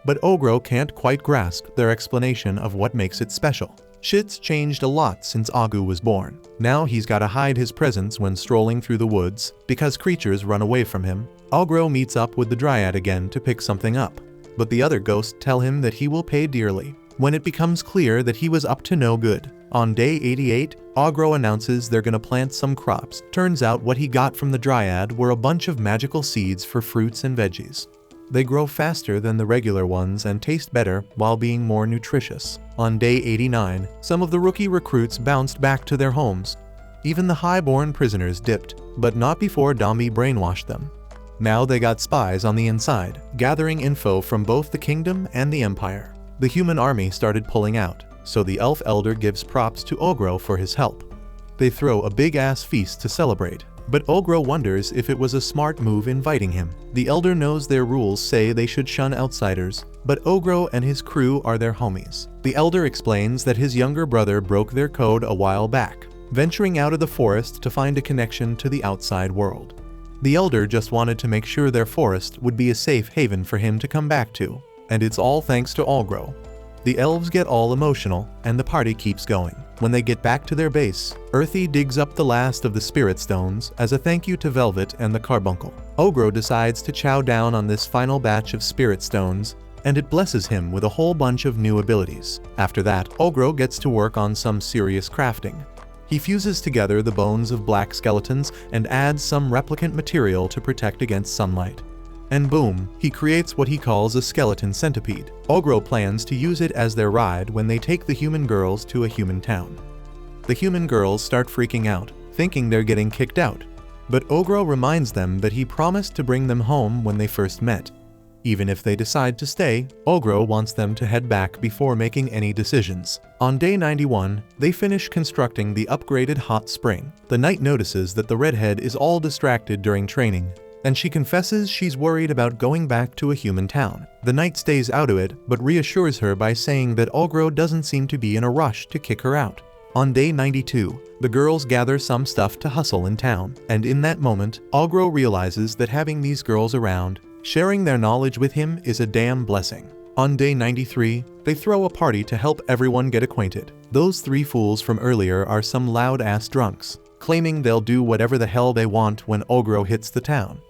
But Ogro can't quite grasp their explanation of what makes it special. Shit's changed a lot since Agu was born. Now he's gotta hide his presence when strolling through the woods, because creatures run away from him. Ogro meets up with the Dryad again to pick something up, but the other ghosts tell him that he will pay dearly when it becomes clear that he was up to no good. On day 88, Ogro announces they're gonna plant some crops. Turns out what he got from the Dryad were a bunch of magical seeds for fruits and veggies. They grow faster than the regular ones and taste better while being more nutritious. On day 89, some of the rookie recruits bounced back to their homes. Even the highborn prisoners dipped, but not before Dombi brainwashed them. Now they got spies on the inside, gathering info from both the kingdom and the empire. The human army started pulling out, so the elf elder gives props to Ogro for his help. They throw a big-ass feast to celebrate. But Ogro wonders if it was a smart move inviting him. The elder knows their rules say they should shun outsiders, but Ogro and his crew are their homies. The elder explains that his younger brother broke their code a while back, venturing out of the forest to find a connection to the outside world. The elder just wanted to make sure their forest would be a safe haven for him to come back to, and it's all thanks to Ogro. The elves get all emotional, and the party keeps going. When they get back to their base, Earthy digs up the last of the spirit stones as a thank you to Velvet and the Carbuncle. Ogro decides to chow down on this final batch of spirit stones, and it blesses him with a whole bunch of new abilities. After that, Ogro gets to work on some serious crafting. He fuses together the bones of black skeletons and adds some replicant material to protect against sunlight. And boom, he creates what he calls a skeleton centipede. Ogro plans to use it as their ride when they take the human girls to a human town. The human girls start freaking out, thinking they're getting kicked out. But Ogro reminds them that he promised to bring them home when they first met. Even if they decide to stay, Ogro wants them to head back before making any decisions. On day 91, they finish constructing the upgraded hot spring. The knight notices that the redhead is all distracted during training, and she confesses she's worried about going back to a human town. The knight stays out of it, but reassures her by saying that Ogro doesn't seem to be in a rush to kick her out. On day 92, the girls gather some stuff to hustle in town, and in that moment, Ogro realizes that having these girls around, sharing their knowledge with him is a damn blessing. On day 93, they throw a party to help everyone get acquainted. Those three fools from earlier are some loud-ass drunks, claiming they'll do whatever the hell they want when Ogro hits the town.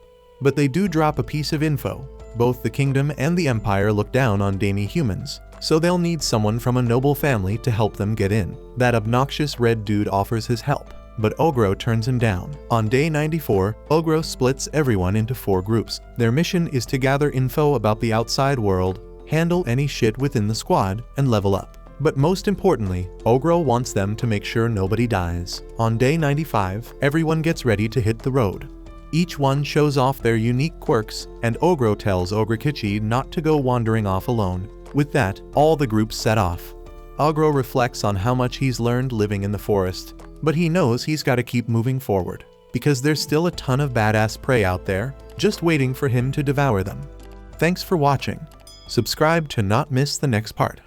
But they do drop a piece of info. Both the kingdom and the empire look down on demi-humans, so they'll need someone from a noble family to help them get in. That obnoxious red dude offers his help, but Ogro turns him down. On day 94, Ogro splits everyone into 4 groups. Their mission is to gather info about the outside world, handle any shit within the squad, and level up. But most importantly, Ogro wants them to make sure nobody dies. On day 95, everyone gets ready to hit the road. Each one shows off their unique quirks, and Ogro tells Ogrekichi not to go wandering off alone. With that, all the groups set off. Ogro reflects on how much he's learned living in the forest, but he knows he's got to keep moving forward, because there's still a ton of badass prey out there, just waiting for him to devour them. Thanks for watching. Subscribe to not miss the next part.